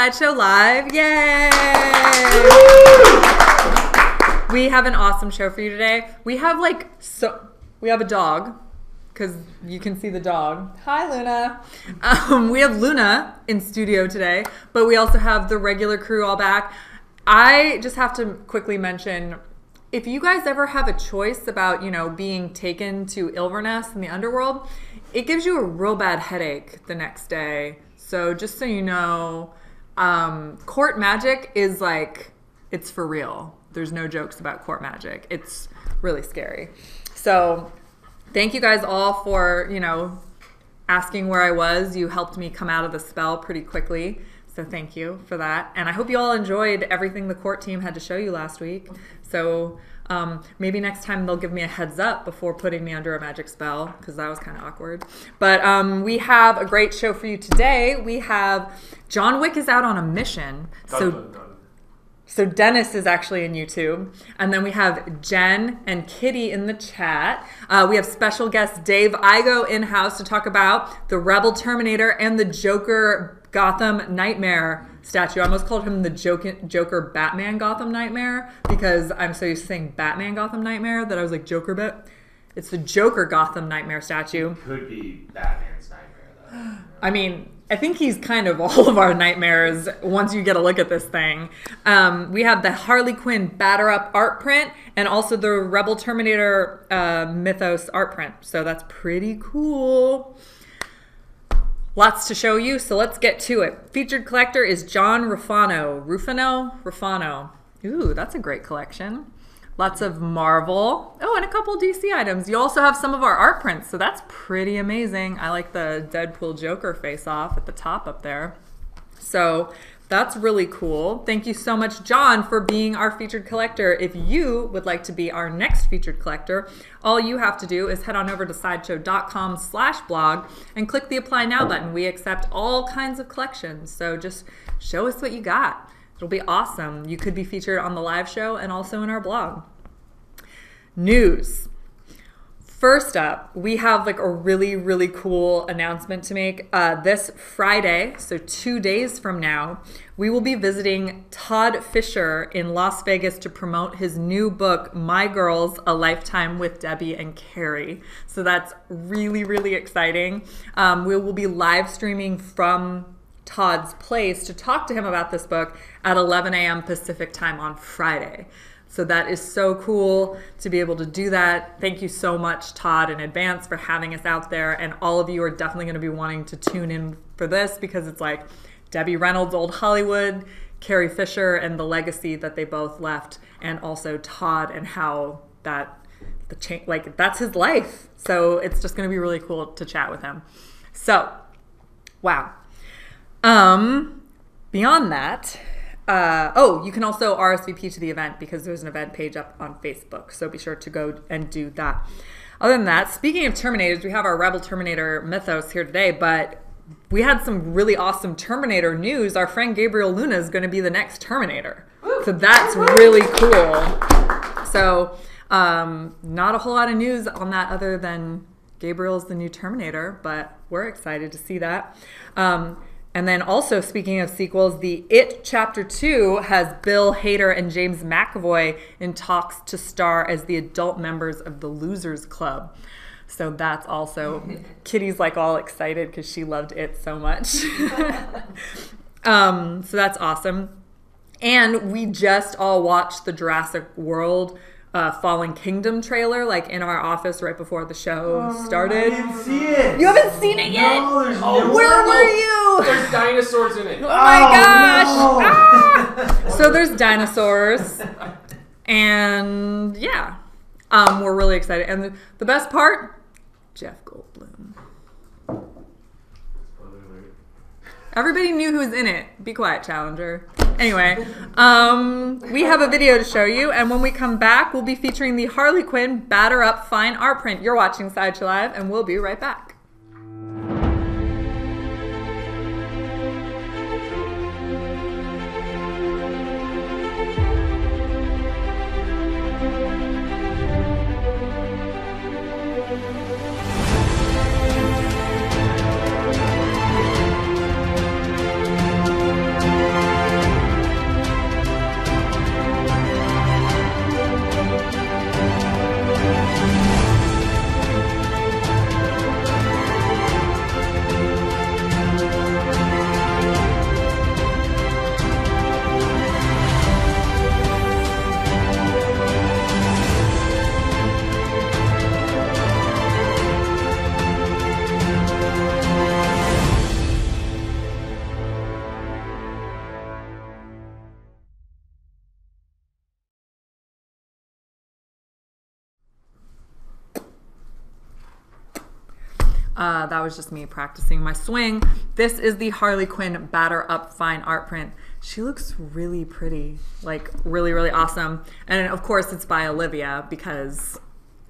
Sideshow Live. Yay! We have an awesome show for you today. We have we have a dog, because you can see the dog. Hi, Luna. We have Luna in studio today, but we also have the regular crew all back. I just have to quickly mention, if you guys ever have a choice about, being taken to Ilverness in the underworld, it gives you a real bad headache the next day. So just so you know, court magic is it's for real. There's no jokes about court magic. It's really scary. So thank you guys all for, asking where I was. You helped me come out of the spell pretty quickly. So thank you for that. And I hope you all enjoyed everything the court team had to show you last week. So maybe next time they'll give me a heads up before putting me under a magic spell, because that was kind of awkward. But we have a great show for you today. We have John Wick is out on a mission. So Dennis is actually in YouTube. And then we have Jen and Kitty in the chat. We have special guest Dave Igo in-house to talk about the Rebel Terminator and the Joker Gotham Nightmare Statue. I almost called him the Joker Batman Gotham Nightmare, because I'm so used to saying Batman Gotham Nightmare that I was like, Joker Bat. It's the Joker Gotham Nightmare Statue. Could be Batman's nightmare, though. I mean, I think he's kind of all of our nightmares once you get a look at this thing. We have the Harley Quinn Batter Up art print and also the Rebel Terminator Mythos art print. So that's pretty cool. Lots to show you, so let's get to it. Featured collector is John Rufano. Rufano. Ooh, that's a great collection. Lots of Marvel. Oh, and a couple DC items. You also have some of our art prints, so that's pretty amazing. I like the Deadpool Joker face-off at the top up there. So that's really cool. Thank you so much, John, for being our featured collector. If you would like to be our next featured collector, all you have to do is head on over to sideshow.com/blog and click the Apply Now button. We accept all kinds of collections, so just show us what you got. It'll be awesome. You could be featured on the live show and also in our blog. News. First up, we have a really, really cool announcement to make. This Friday, so 2 days from now, we will be visiting Todd Fisher in Las Vegas to promote his new book, My Girls, A Lifetime with Debbie and Carrie. So that's really, really exciting. We will be live streaming from Todd's place to talk to him about this book at 11 a.m. Pacific time on Friday. So that is so cool to be able to do that. Thank you so much, Todd, in advance for having us out there. And all of you are definitely going to be wanting to tune in for this, because it's like Debbie Reynolds' old Hollywood, Carrie Fisher, and the legacy that they both left, and also Todd and how that's his life. So it's just going to be really cool to chat with him. So, wow. Beyond that, you can also RSVP to the event, because there's an event page up on Facebook. So be sure to go and do that. Other than that, speaking of Terminators, we have our Rebel Terminator Mythos here today, but we had some really awesome Terminator news. Our friend Gabriel Luna is going to be the next Terminator. So that's really cool. So, not a whole lot of news on that other than Gabriel's the new Terminator, but we're excited to see that. And then also, speaking of sequels, the It Chapter 2 has Bill Hader and James McAvoy in talks to star as the adult members of the Losers Club. So that's also, Kitty's all excited because she loved It so much. So that's awesome. And we just all watched the Jurassic World Fallen Kingdom trailer in our office right before the show started. I didn't see it. You haven't seen it yet? No, there's where were you? There's dinosaurs in it. Oh my gosh! No. Ah! So there's dinosaurs, and yeah, we're really excited. And the best part, Jeff Goldblum. Everybody knew who was in it. Be quiet, Challenger. Anyway, we have a video to show you, and when we come back, we'll be featuring the Harley Quinn Batter Up Fine Art Print. You're watching Sideshow Live, and we'll be right back. That was just me practicing my swing. This is the Harley Quinn Batter Up Fine Art print. She looks really pretty, like really, really awesome. And of course it's by Olivia because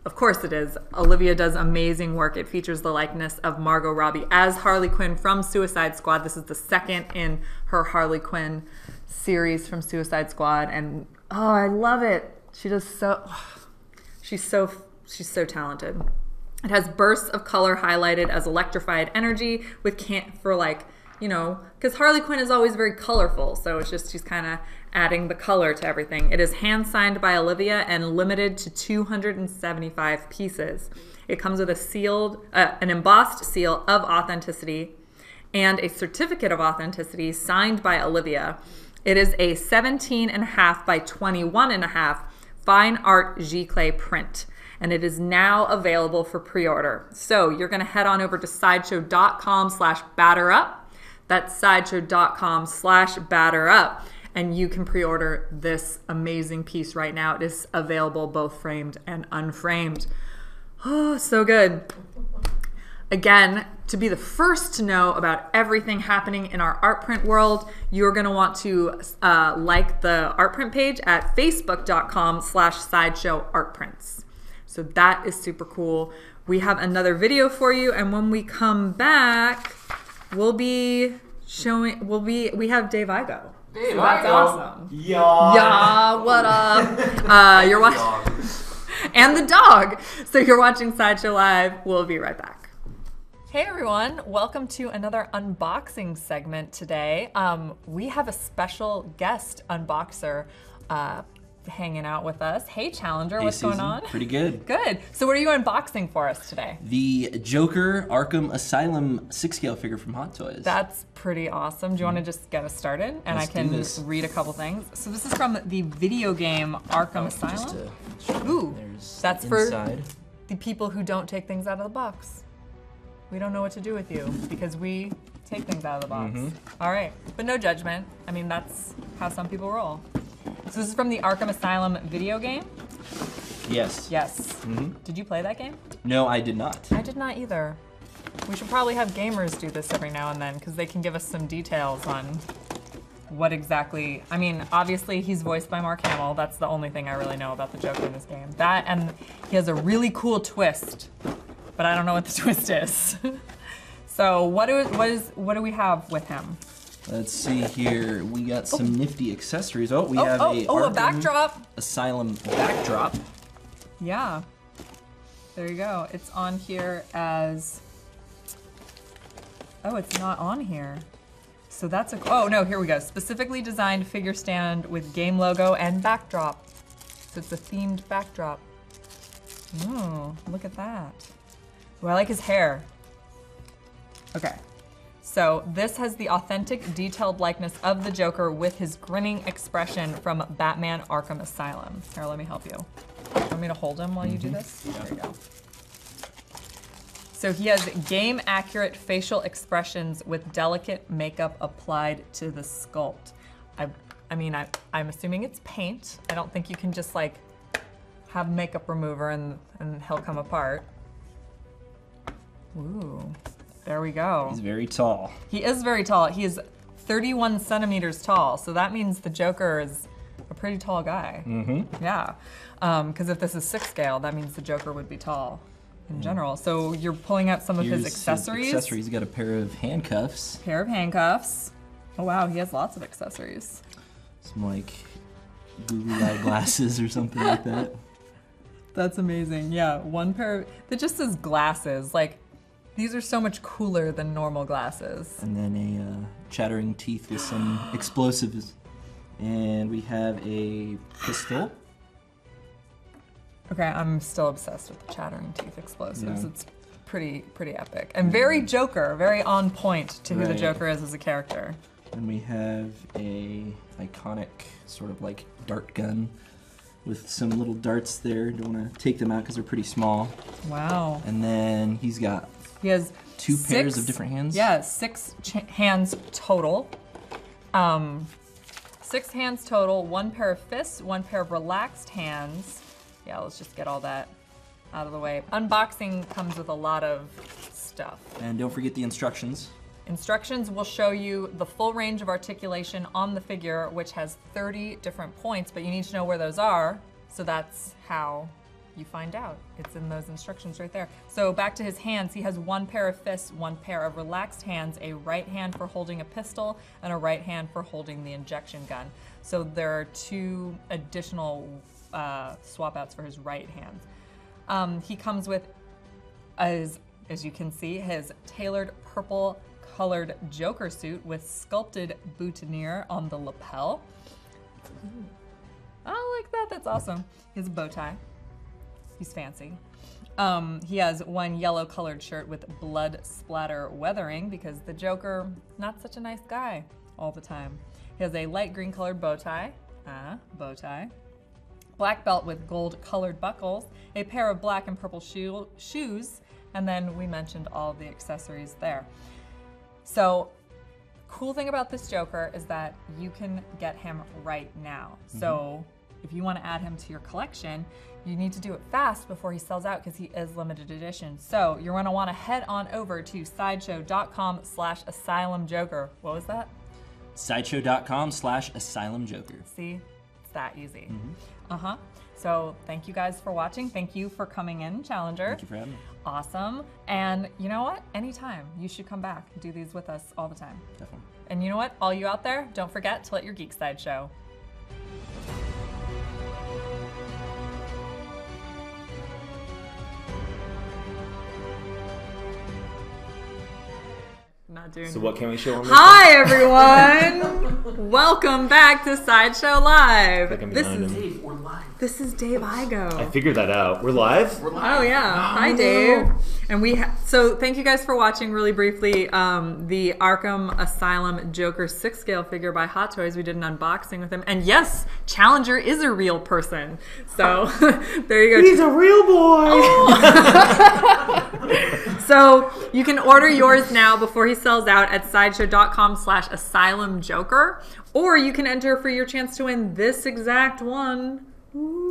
of course it is. Olivia does amazing work. It features the likeness of Margot Robbie as Harley Quinn from Suicide Squad. This is the second in her Harley Quinn series from Suicide Squad. And oh, I love it. She does she's so talented. It has bursts of color highlighted as electrified energy with because Harley Quinn is always very colorful. So it's just she's kind of adding the color to everything. It is hand signed by Olivia and limited to 275 pieces. It comes with an embossed seal of authenticity and a certificate of authenticity signed by Olivia. It is a 17.5 by 21.5 fine art giclée print. And it is now available for pre-order. So you're gonna head on over to sideshow.com/batterup. That's sideshow.com/batterup. And you can pre-order this amazing piece right now. It is available both framed and unframed. Oh, so good. Again, to be the first to know about everything happening in our art print world, you're gonna want to like the art print page at facebook.com/sideshowartprints. So that is super cool. We have another video for you, and when we come back, we have Dave Igo. Dave That's Igo. awesome. Yeah, what up? You're watching, and the dog. So you're watching Sideshow Live. We'll be right back. Hey everyone, welcome to another unboxing segment today. We have a special guest unboxer hanging out with us. Hey Challenger, what's going on? Pretty good. Good. So what are you unboxing for us today? The Joker Arkham Asylum 6-scale figure from Hot Toys. That's pretty awesome. Do you want to just get us started? And Let's I can do this. read a couple things. So this is from the video game Arkham Asylum. Ooh, that's for inside. the people who don't take things out of the box. We don't know what to do with you because we take things out of the box. All right, but no judgment. I mean, that's how some people roll. So this is from the Arkham Asylum video game? Yes. Yes. Did you play that game? No, I did not. I did not either. We should probably have gamers do this every now and then because they can give us some details on what exactly, I mean, obviously he's voiced by Mark Hamill. That's the only thing I really know about the Joker in this game. That, and he has a really cool twist, but I don't know what the twist is. So what do we have with him? Let's see here. We got some nifty accessories. Oh, we have a a backdrop. Asylum backdrop. Yeah. There you go. It's on here as, oh, it's not on here. So that's oh no, here we go. Specifically designed figure stand with game logo and backdrop. So it's a themed backdrop. Oh, look at that. Oh, I like his hair. Okay. So this has the authentic, detailed likeness of the Joker with his grinning expression from Batman Arkham Asylum. Here, let me help you. Want me to hold him while you do this? There you go. So he has game-accurate facial expressions with delicate makeup applied to the sculpt. I'm assuming it's paint. I don't think you can just like have makeup remover and he'll come apart. Ooh. There we go. He's very tall. He is very tall. He is 31 centimeters tall, so that means the Joker is a pretty tall guy. Yeah, because if this is 6-scale, that means the Joker would be tall in general. So you're pulling out some of his accessories. He's got a pair of handcuffs. Pair of handcuffs. Oh wow, he has lots of accessories. Some like googly eye glasses or something like that. That's amazing. Yeah, one pair that just says glasses. Like, these are so much cooler than normal glasses. And then a chattering teeth with some explosives. And we have a pistol. Okay, I'm still obsessed with the chattering teeth explosives. Yeah. It's pretty epic. And very Joker, very on point to who the Joker is as a character. And we have a iconic sort of like dart gun with some little darts there. Don't want to take them out because they're pretty small. Wow. And then he has two pairs of different hands. Yeah, 6 hands total. 6 hands total, 1 pair of fists, 1 pair of relaxed hands. Yeah, let's just get all that out of the way. Unboxing comes with a lot of stuff. And don't forget the instructions. Instructions will show you the full range of articulation on the figure, which has 30 different points, but you need to know where those are, so that's how you find out. It's in those instructions right there. So back to his hands, he has one pair of fists, one pair of relaxed hands, a right hand for holding a pistol, and a right hand for holding the injection gun. So there are 2 additional swap outs for his right hand. He comes with, as you can see, his tailored purple colored Joker suit with sculpted boutonniere on the lapel. I like that, that's awesome. He has a bow tie. He's fancy. He has one yellow colored shirt with blood splatter weathering because the Joker, not such a nice guy all the time. He has a light green colored bow tie. Bow tie. Black belt with gold colored buckles, a pair of black and purple shoes, and then we mentioned all the accessories there. So, cool thing about this Joker is that you can get him right now. So, if you want to add him to your collection, you need to do it fast before he sells out because he is limited edition. So, you're going to want to head on over to sideshow.com/asylumjoker. What was that? Sideshow.com/asylumjoker. See? It's that easy. So thank you guys for watching. Thank you for coming in, Challenger. Thank you for having me. Awesome. And you know what? Anytime. You should come back and do these with us all the time. Definitely. And you know what? All you out there, don't forget to let your geek side show. Not doing So what can we show on this? Hi everyone! Welcome back to Sideshow Live. Like I'm This behind is him. Dave, we're live. this is Dave Igo. I figured that out. We're live? We're live. Oh yeah, hi Dave. And so thank you guys for watching really briefly the Arkham Asylum Joker 6-scale figure by Hot Toys. We did an unboxing with him, and yes, Challenger is a real person. So there you go. He's a real boy! So you can order yours now before he sells out at sideshow.com/asylumjoker, or you can enter for your chance to win this exact one.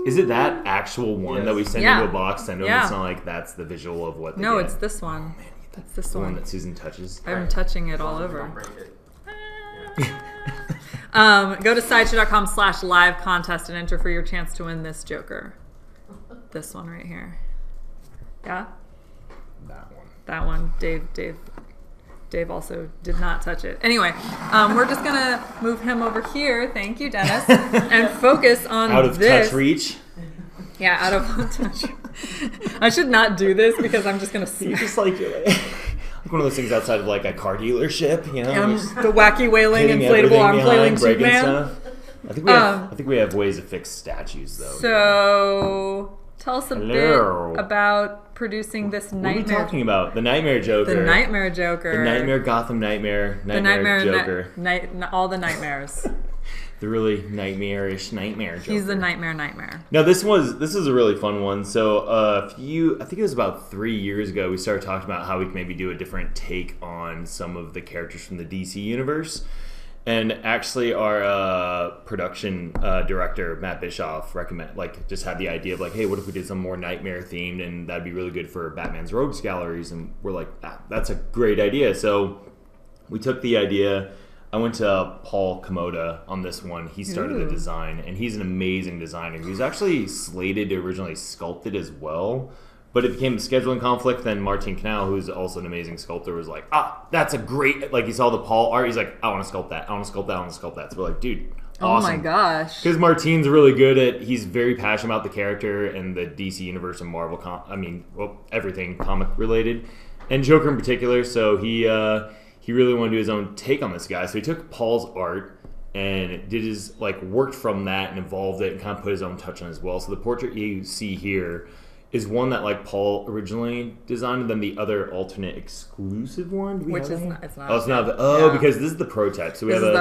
Is it that actual one that we send Yeah. into a box? Send them. Yeah. It's not like that's the visual of what they No, get. it's this one. It's this the one one. that Susan touches. I'm touching it all Don't over. break it. Go to sideshow.com/live contest and enter for your chance to win this Joker. This one right here. Yeah? That one. That one. Dave also did not touch it. Anyway, we're just gonna move him over here. Thank you, Dennis, and focus on Out of this. touch reach. Yeah, out of touch. I should not do this because I'm just gonna see You're just like, you're like one of those things outside of like a car dealership, you know? Just the wacky wailing hitting inflatable everything arm behind, flailing tube breaking man. stuff. I think we have ways to fix statues though. So tell us a Hello. bit about producing this What are we nightmare. talking about? The Nightmare Joker. The Nightmare Joker. The Nightmare Gotham Nightmare. The Nightmare Joker. all the nightmares. The really nightmarish Nightmare Joker. He's the nightmare. No, this is a really fun one. So I think it was about 3 years ago, we started talking about how we could maybe do a different take on some of the characters from the DC universe. And actually, our production director Matt Bischoff just had the idea of like, hey, what if we did some more nightmare themed, and that'd be really good for Batman's Rogues galleries. And we're like, that's a great idea. So we took the idea. I went to Paul Komoda on this one. He started the design, and he's an amazing designer. He was actually slated to originally sculpt it as well, but it became a scheduling conflict. Then Martin Canal, who's also an amazing sculptor, was like, that's a great, like he saw the Paul art. He's like, I want to sculpt that. I want to sculpt that. I want to sculpt that. So we're like, dude, awesome. Oh my gosh. Because Martin's really good he's very passionate about the character and the DC universe and Marvel, everything comic related, and Joker in particular. So he really wanted to do his own take on this guy. So he took Paul's art and did his, worked from that and evolved it and kind of put his own touch on it as well. So the portrait you see here is one that, Paul originally designed, and then the other alternate exclusive one. Which is not, it's not. Oh, it's not. Yeah. Because this is the prototype. So we This have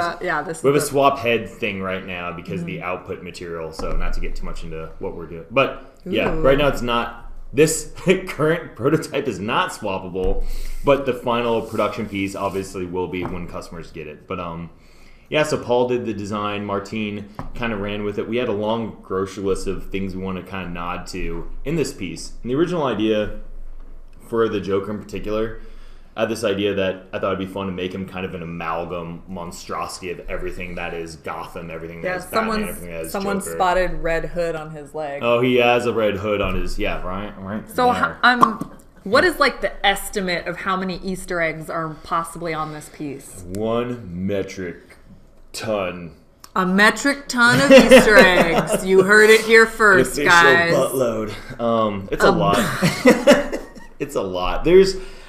is the we have a swap head thing right now because of the output material. So not to get too much into what we're doing. But yeah, Ooh. right now it's not. This current prototype is not swappable, but the final production piece obviously will be when customers get it. But so Paul did the design. Martine kind of ran with it. We had a long grocery list of things we want to kind of nod to in this piece. And the original idea for the Joker in particular I had this idea that I thought it'd be fun to make him kind of an amalgam monstrosity of everything that is Gotham, everything that is Batman, everything that is someone Joker. spotted red hood on his leg. Oh, he has a red hood on his, right. So what is like the estimate of how many Easter eggs are possibly on this piece? 1 metric ton. A metric ton of Easter eggs. You heard it here first, guys. Buttload. It's a lot. It's a lot.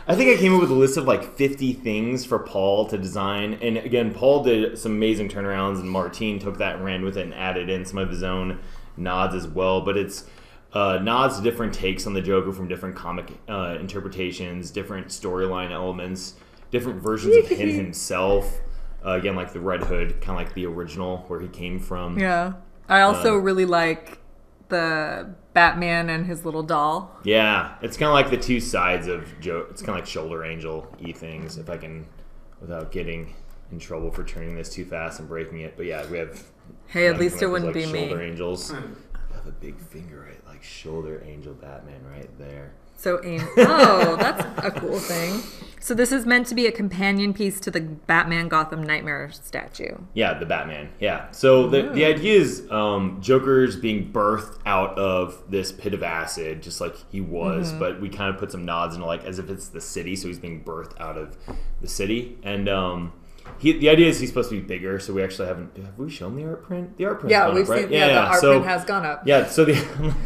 I think I came up with a list of like 50 things for Paul to design. And again, Paul did some amazing turnarounds, and Martin took that and ran with it and added in some of his own nods as well. But it's nods to different takes on the Joker from different comic interpretations, different storyline elements, different versions of him himself. Again, like the Red Hood, kind of like the original where he came from. Yeah. I also really like the Batman and his little doll. Yeah. It's kind of like the two sides of Joe. It's kind of like shoulder angel-y things, if I can, without getting in trouble for turning this too fast and breaking it. But yeah, we have... Hey, at least it wouldn't be me. Shoulder angels. I have a big finger, right? Like shoulder angel Batman right there. So, oh, that's a cool thing. So this is meant to be a companion piece to the Batman Gotham Nightmare statue. Yeah, the Batman. Yeah. So the idea is Joker's being birthed out of this pit of acid, just like he was, but we kind of put some nods into like as if it's the city, so he's being birthed out of the city. And the idea is he's supposed to be bigger, so we actually have we shown the art print? The art print's gone we've up, right? seen the art print has gone up. Yeah, so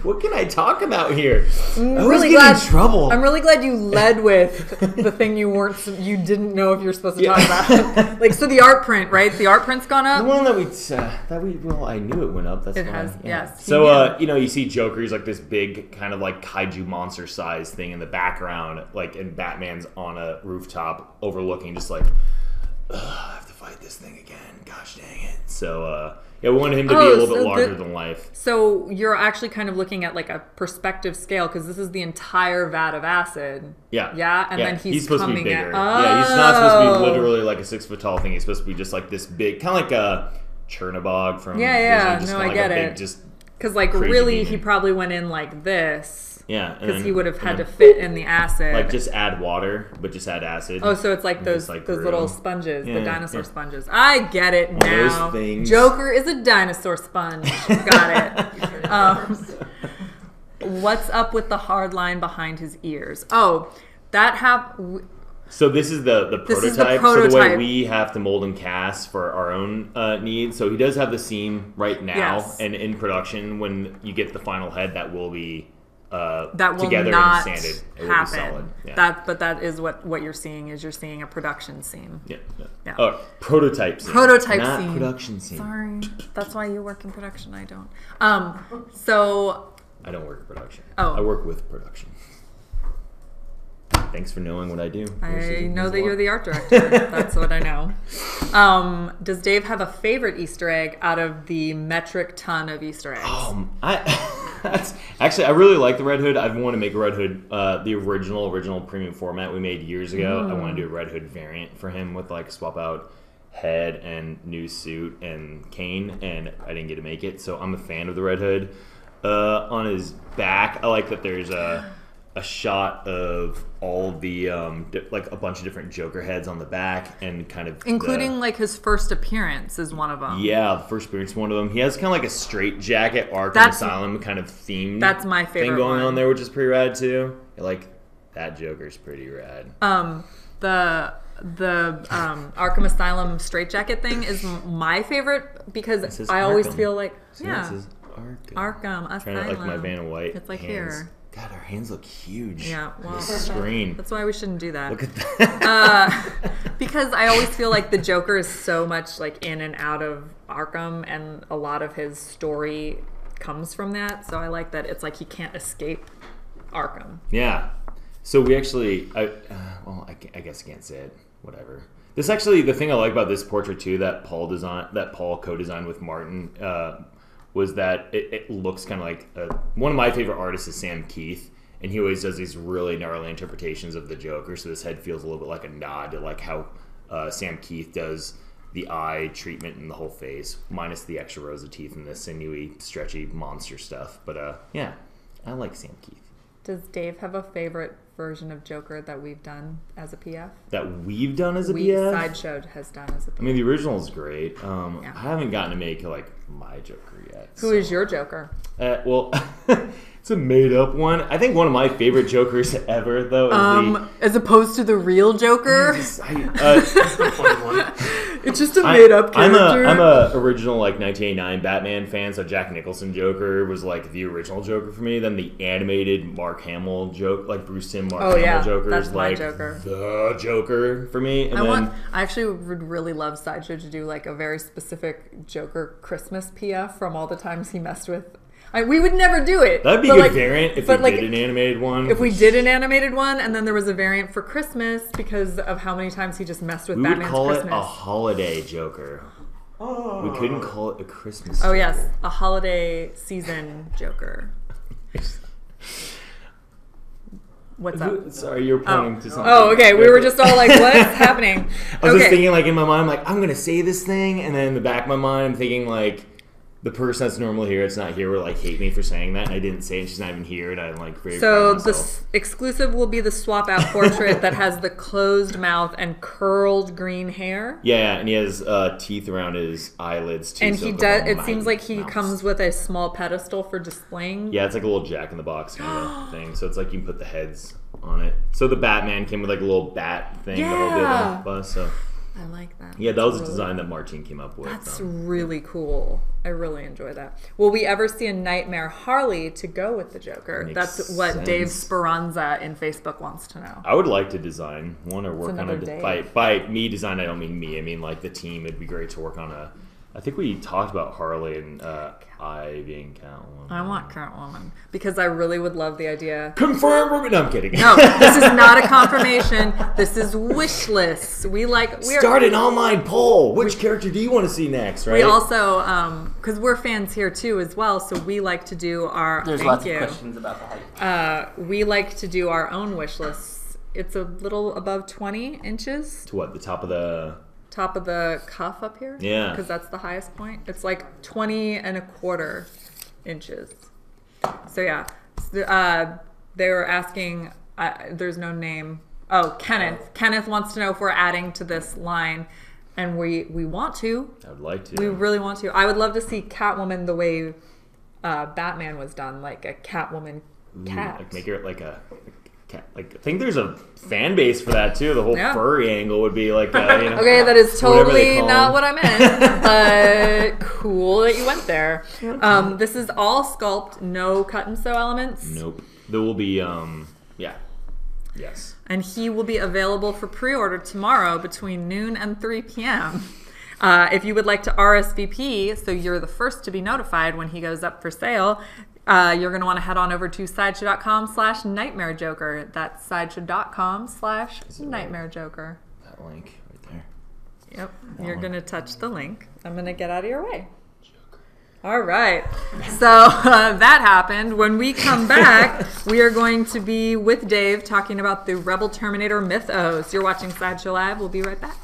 what can I talk about here? I'm I always get in trouble. I'm really glad you led with the thing you didn't know if you were supposed to talk about. Like, so the art print, right? The art print's gone up? The one well, I knew it went up. That's it why. Has, yeah. yes. So, you see Joker, he's like this big kind of like kaiju monster size thing in the background, like, and Batman's on a rooftop overlooking just like, I have to fight this thing again. Gosh dang it. So, we wanted him to be a little bit larger than life. So you're actually kind of looking at like a perspective scale because this is the entire vat of acid. Yeah. Yeah? And then he's supposed coming to be bigger. Oh. Yeah, he's not supposed to be literally like a 6 foot tall thing. He's supposed to be just like this big, kind of like a Chernobog from Disney. Just I like get a it. Big, because like really he probably went in like this. Yeah. Because he would have had to fit in the acid. Like just add water, but just add acid. Oh, so it's like those little sponges, the dinosaur sponges. I get it now. Those things. Joker is a dinosaur sponge. Got it. What's up with the hard line behind his ears? Oh, So this is the prototype. This is the So the prototype. way we have to mold and cast for our own needs. So he does have the seam right now, Yes. and in production, when you get the final head, that will be that will together not and sanded. It will be happen. solid. Yeah. But that is what you're seeing is you're seeing a production seam. Yeah. Yeah. Oh, prototype seam. Prototype not seam. production seam. Sorry, that's why you work in production. I don't. So I don't work in production. Oh. I work with production. Thanks for knowing what I do. I know that you're the art director. That's what I know. Does Dave have a favorite Easter egg out of the metric ton of Easter eggs? Actually, I really like the Red Hood. I want to make a Red Hood, the original premium format we made years ago. I want to do a Red Hood variant for him with like swap out head and new suit and cane, and I didn't get to make it, so I'm a fan of the Red Hood. On his back, I like that there's a shot of all the like a bunch of different Joker heads on the back, and kind of including like his first appearance is one of them. Yeah, the first appearance is one of them. He has kind of like a straight jacket Arkham Asylum kind of theme. That's my favorite thing going one. on there, which is pretty rad too. Like that Joker's pretty rad. The Arkham Asylum straitjacket thing is my favorite because I always feel like Arkham Asylum. Trying to like my Vanna White. It's like hands. Here. God, our hands look huge. Yeah, well, on the screen. That's why we shouldn't do that. Look at that. Because I always feel like the Joker is so much like in and out of Arkham, and a lot of his story comes from that. So I like that it's like he can't escape Arkham. Yeah. So we actually, I guess I can't say it. Whatever. This actually, the thing I like about this portrait too, that Paul co-designed with Martin, was that it looks kind of like one of my favorite artists is Sam Keith, and he always does these really gnarly interpretations of the Joker. So this head feels a little bit like a nod to like how Sam Keith does the eye treatment and the whole face, minus the extra rows of teeth and the sinewy, stretchy monster stuff. But yeah, I like Sam Keith. Does Dave have a favorite version of Joker that we've done as a PF? That we've done as a PF? Sideshow has done as a PF. I mean, the original is great. I haven't gotten to make like my Joker yet. Who is your Joker? Well, it's a made-up one. I think one of my favorite Jokers ever, though, is as opposed to the real Joker. That's a funny one. It's just a made-up character. I'm a original like 1989 Batman fan, so Jack Nicholson Joker was like the original Joker for me. Then the animated Mark Hamill Joker, like Bruce Timm Mark Hamill Joker, is like the Joker for me. And I actually would really love Sideshow to do like a very specific Joker Christmas PF from all the times he messed with. We would never do it. That'd be a good variant if we did an animated one. If we did an animated one, and then there was a variant for Christmas because of how many times he just messed with Batman's Christmas. We would call it a holiday Joker. Oh. We couldn't call it a Christmas Joker. Oh, yes. A holiday season Joker. What's up? Sorry, you're pointing to something. Oh, okay. We were just all like, what's happening? I was just thinking, like, in my mind, I'm like, I'm going to say this thing. And then in the back of my mind, I'm thinking, like, the person that's normally here, it's not here, will like hate me for saying that, and I didn't say it, and she's not even here, and I'm like very proud of myself. The exclusive will be the swap out portrait that has the closed mouth and curled green hair. Yeah, and he has teeth around his eyelids too. And he does. It seems like he comes with a small pedestal for displaying. Yeah, it's like a little Jack in the Box kind of thing. So it's like you can put the heads on it. So the Batman came with like a little bat thing to hold the bus. So. I like that. Yeah, that was a design that Martin came up with. That's really cool. I really enjoy that. Will we ever see a Nightmare Harley to go with the Joker? That's what Dave Speranza in Facebook wants to know. I would like to design one or work on it. By me design, I don't mean me. I mean like the team. It'd be great to work on a... I think we talked about Harley and Ivy and Catwoman. I want Catwoman because I really would love the idea. Confirm? No, I'm kidding. No, this is not a confirmation. This is wish lists. Start an online poll. Which character do you want to see next? Right. We also, because we're fans here too as well, so we like to do our. There's lots of questions about the height. We like to do our own wish lists. It's a little above 20 inches. To what? The top of the. Top of the cuff up here, because that's the highest point. It's like 20.25 inches. So yeah, they were asking. There's no name. Oh, Kenneth. Kenneth wants to know if we're adding to this line, and we want to. I would like to. We really want to. I would love to see Catwoman the way Batman was done, like a Catwoman cat. Like make her like a. Like I think there's a fan base for that too. The whole furry angle would be like, okay, that is totally not what I meant, but cool that you went there. This is all sculpt, no cut and sew elements. Nope. There will be, yes. And he will be available for pre-order tomorrow between noon and 3 p.m. If you would like to RSVP, so you're the first to be notified when he goes up for sale. You're going to want to head on over to sideshow.com/nightmarejoker. That's sideshow.com/nightmarejoker. That link right there. Yep. You're going to touch the link. I'm going to get out of your way. Joker. All right. So that happened. When we come back, we are going to be with Dave talking about the Rebel Terminator Mythos. You're watching Sideshow Live. We'll be right back.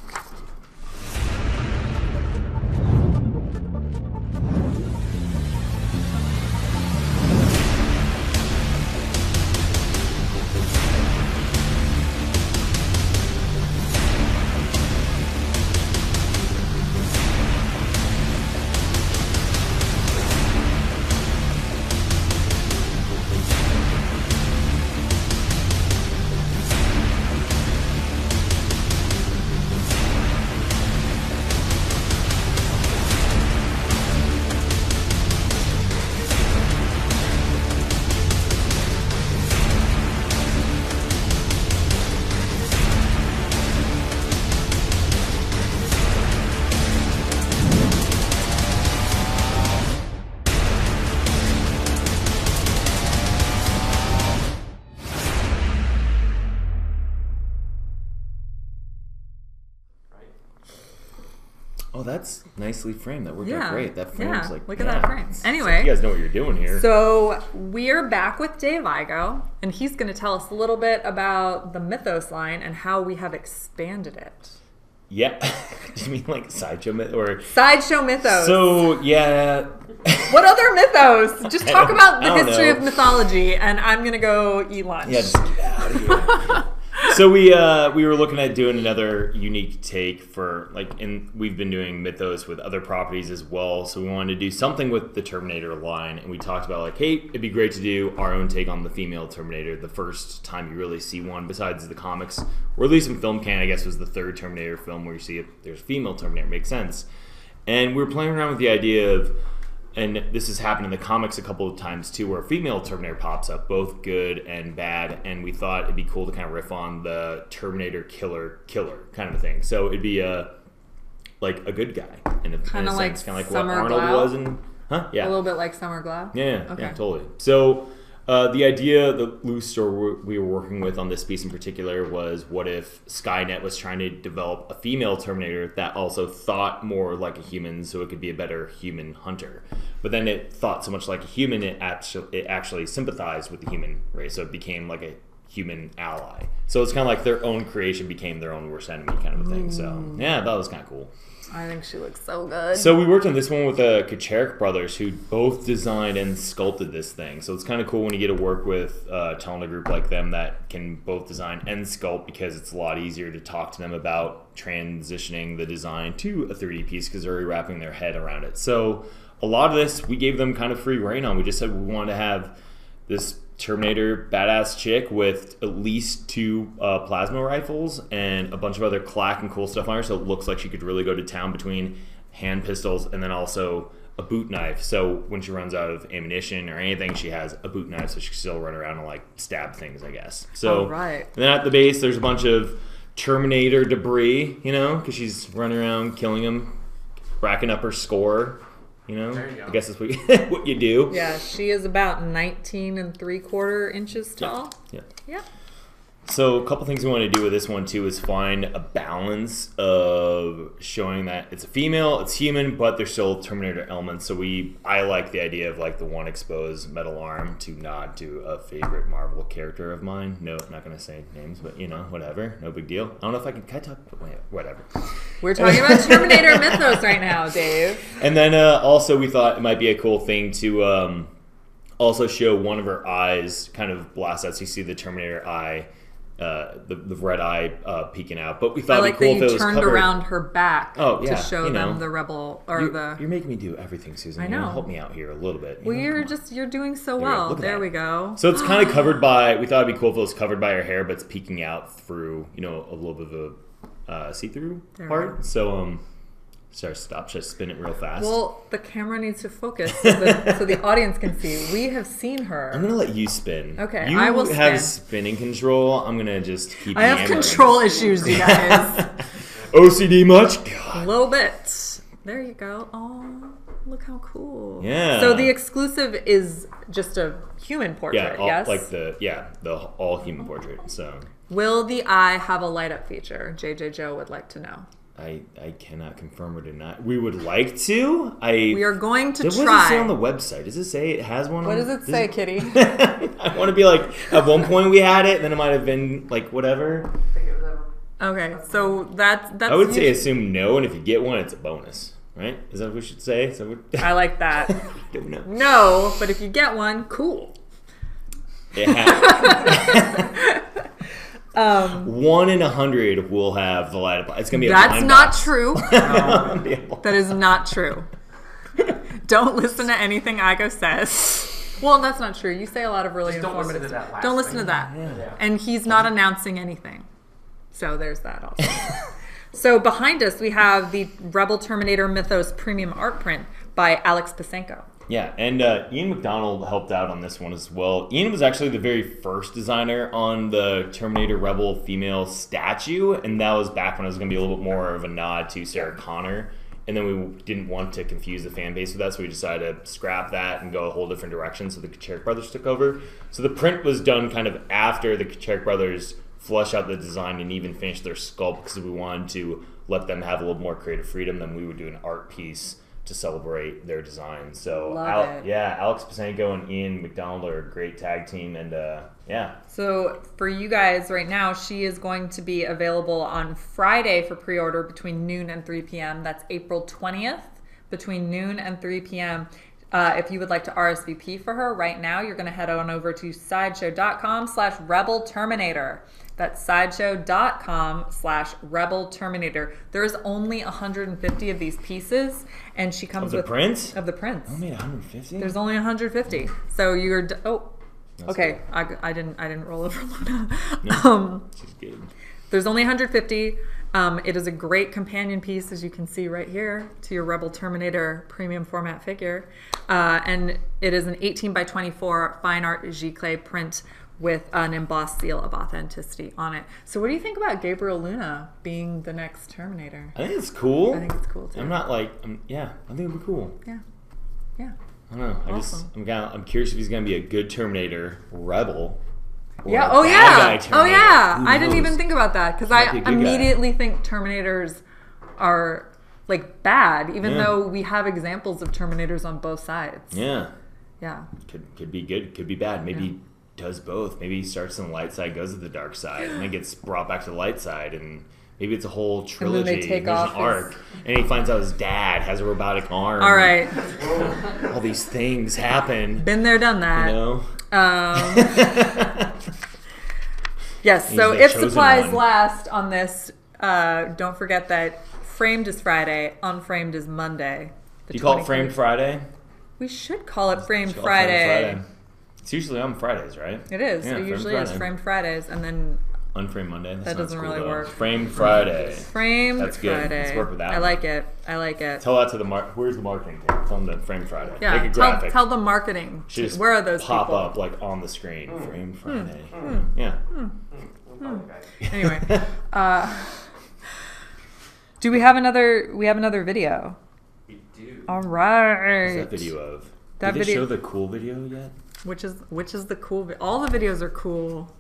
Oh, that's nicely framed. That worked out great. That frame's like, look at that frame. Anyway, you guys know what you're doing here. So we're back with Dave Igo, and he's going to tell us a little bit about the Mythos line and how we have expanded it. Yeah. Do you mean like Sideshow Mythos? Or Sideshow Mythos. So, yeah. What other mythos? Just talk about the history know. of mythology, and I'm going to go eat lunch. Yeah, just get out of here. So we were looking at doing another unique take for and we've been doing Mythos with other properties as well. So we wanted to do something with the Terminator line, and we talked about like, hey, it'd be great to do our own take on the female Terminator. The first time you really see one, besides the comics, or at least in film canon, I guess was the third Terminator film where you see there's a female Terminator. Makes sense. And we were playing around with the idea of. And this has happened in the comics a couple of times too, where a female Terminator pops up, both good and bad. And we thought it'd be cool to kind of riff on the Terminator killer kind of a thing. So it'd be a good guy in a Kind of like what Summer Arnold Glau? was, and yeah, A little bit like Summer Glau? yeah, Okay. yeah, totally. So the idea, the loose story we were working with on this piece in particular was, what if Skynet was trying to develop a female Terminator that also thought more like a human, so it could be a better human hunter. But then it thought so much like a human, it actually sympathized with the human race, so it became like a human ally. So it's kind of like their own creation became their own worst enemy kind of a thing. So yeah, that was kind of cool. I think she looks so good. So we worked on this one with the Kacharik brothers, who both designed and sculpted this thing. So it's kind of cool when you get to work with a talented group like them that can both design and sculpt, because it's a lot easier to talk to them about transitioning the design to a 3D piece because they're already wrapping their head around it. So a lot of this we gave them kind of free reign on. We just said we wanted to have this Terminator badass chick with at least 2 plasma rifles and a bunch of other clack and cool stuff on her, so it looks like she could really go to town between hand pistols and then also a boot knife. So when she runs out of ammunition or anything, she has a boot knife, so she can still run around and like stab things, I guess. So right. And then at the base, there's a bunch of Terminator debris, because she's running around killing them, racking up her score. There you go. I guess that's what you do. Yeah, she is about 19 3/4 inches tall. Yeah. Yeah. So a couple things we want to do with this one too is find a balance of showing that it's a female, it's human, but there's still Terminator elements. So I like the idea of like the one exposed metal arm to nod to a favorite Marvel character of mine. No, I'm not going to say names, but whatever, no big deal. I don't know if I can talk, whatever. We're talking about Terminator Mythos right now, Dave. And then also we thought it might be a cool thing to also show one of her eyes kind of blast out, so you see the Terminator eye. The red eye peeking out, but we thought it'd be cool if it was turned covered around her back to show them the rebel or You're making me do everything, Susan. I know. Help me out here a little bit. Well, you're doing so well. There we go. So it's kind of covered by. We thought it'd be cool if it was covered by her hair, but it's peeking out through a little bit of a see-through part. So stop, just spin it real fast. Well, the camera needs to focus so the audience can see. We have seen her. I'm gonna let you spin. Okay, you I will have spin. Spinning control. I'm gonna just keep. I have control issues, you guys. OCD much? God. A little bit. There you go. Oh, look how cool. Yeah. So the exclusive is just a human portrait. Yes. Like the all human portrait. So. Will the eye have a light up feature? JJ Joe would like to know. I cannot confirm or deny. We would like to. We are going to try. What does it say on the website? Does it say it has one? What does it say, Kitty? I want to be like, at one point we had it, then it might have been like whatever. Okay, so that's. I would say assume no, and if you get one, it's a bonus, right? Is that what we should say? I like that. No. No, but if you get one, cool. It has. 1 in 100 will have the light up. It's gonna be. That's not true. No. That is not true. Don't listen to anything Igo says. Well, that's not true. You say a lot of really informative stuff. Don't listen to that. Yeah. And he's not announcing anything. So there's that also. So behind us, we have the Rebel Terminator Mythos premium art print by Alex Pasenko. Yeah, and Ian McDonald helped out on this one as well. Ian was actually the very first designer on the Terminator Rebel female statue, and that was back when it was going to be a little bit more of a nod to Sarah Connor. And then we didn't want to confuse the fan base with that, so we decided to scrap that and go a whole different direction, so the Kacharik brothers took over. So the print was done kind of after the Kacharik brothers flesh out the design and even finish their sculpt, because we wanted to let them have a little more creative freedom. Then we would do an art piece to celebrate their design. So Love it. Yeah, Alex Pasenko and Ian McDonald are a great tag team, and yeah. So for you guys right now, she is going to be available on Friday for pre-order between noon and 3 p.m. That's April 20th between noon and 3 p.m. If you would like to RSVP for her right now, you're going to head on over to sideshow.com/Rebel Terminator. That's sideshow.com/Rebel Terminator. There's only 150 of these pieces, and she comes with prints. Of the prints. Only 150. There's only 150. So you're That's okay. Good. I didn't roll over Luna. No, she's good. There's only 150. It is a great companion piece, as you can see right here, to your Rebel Terminator premium format figure. And it is an 18 by 24 fine art giclée print with an embossed seal of authenticity on it. So what do you think about Gabriel Luna being the next Terminator? I think it's cool. I think it's cool too. I'm not like, yeah, I think it'd be cool. Yeah. Yeah. I don't know. Awesome. I'm curious if he's gonna be a good Terminator rebel. Or Yeah. a Oh bad yeah. guy Oh Terminator. yeah. Who I didn't knows? even think about that because Might I be a good guy. immediately think Terminators are like bad, even Yeah. though we have examples of Terminators on both sides. Yeah. Yeah. Could be good. Could be bad. Maybe he does both. Maybe he starts on the light side, goes to the dark side, and then gets brought back to the light side, and maybe it's a whole trilogy. they take There's off an arc, and he finds out his dad has a robotic arm. All right. All these things happen. Been there, done You that. know. Yes. He's So the if chosen supplies one. last on this, don't forget that framed is Friday, unframed is Monday. Do you call it 23rd. Framed Friday? We should call it Framed Should call it Framed Friday. It's usually on Fridays, right? It is. Yeah, It Framed usually is Friday. Framed Fridays, and then Unframed Monday. That sounds doesn't cool, really though. work. Framed Friday. Framed That's good. Friday. Let's work with that I one. like it. I like it. Tell that to the where's the marketing team? Tell them the Framed Friday. Yeah. Make a graphic. Tell the marketing. Should just Where are those pop people? up like on the screen. Framed Friday. Yeah. Anyway, do we have another? We have another video. We do. All right. What's that video of? That Did they video- show the cool video yet? Which is the cool? All the videos are cool.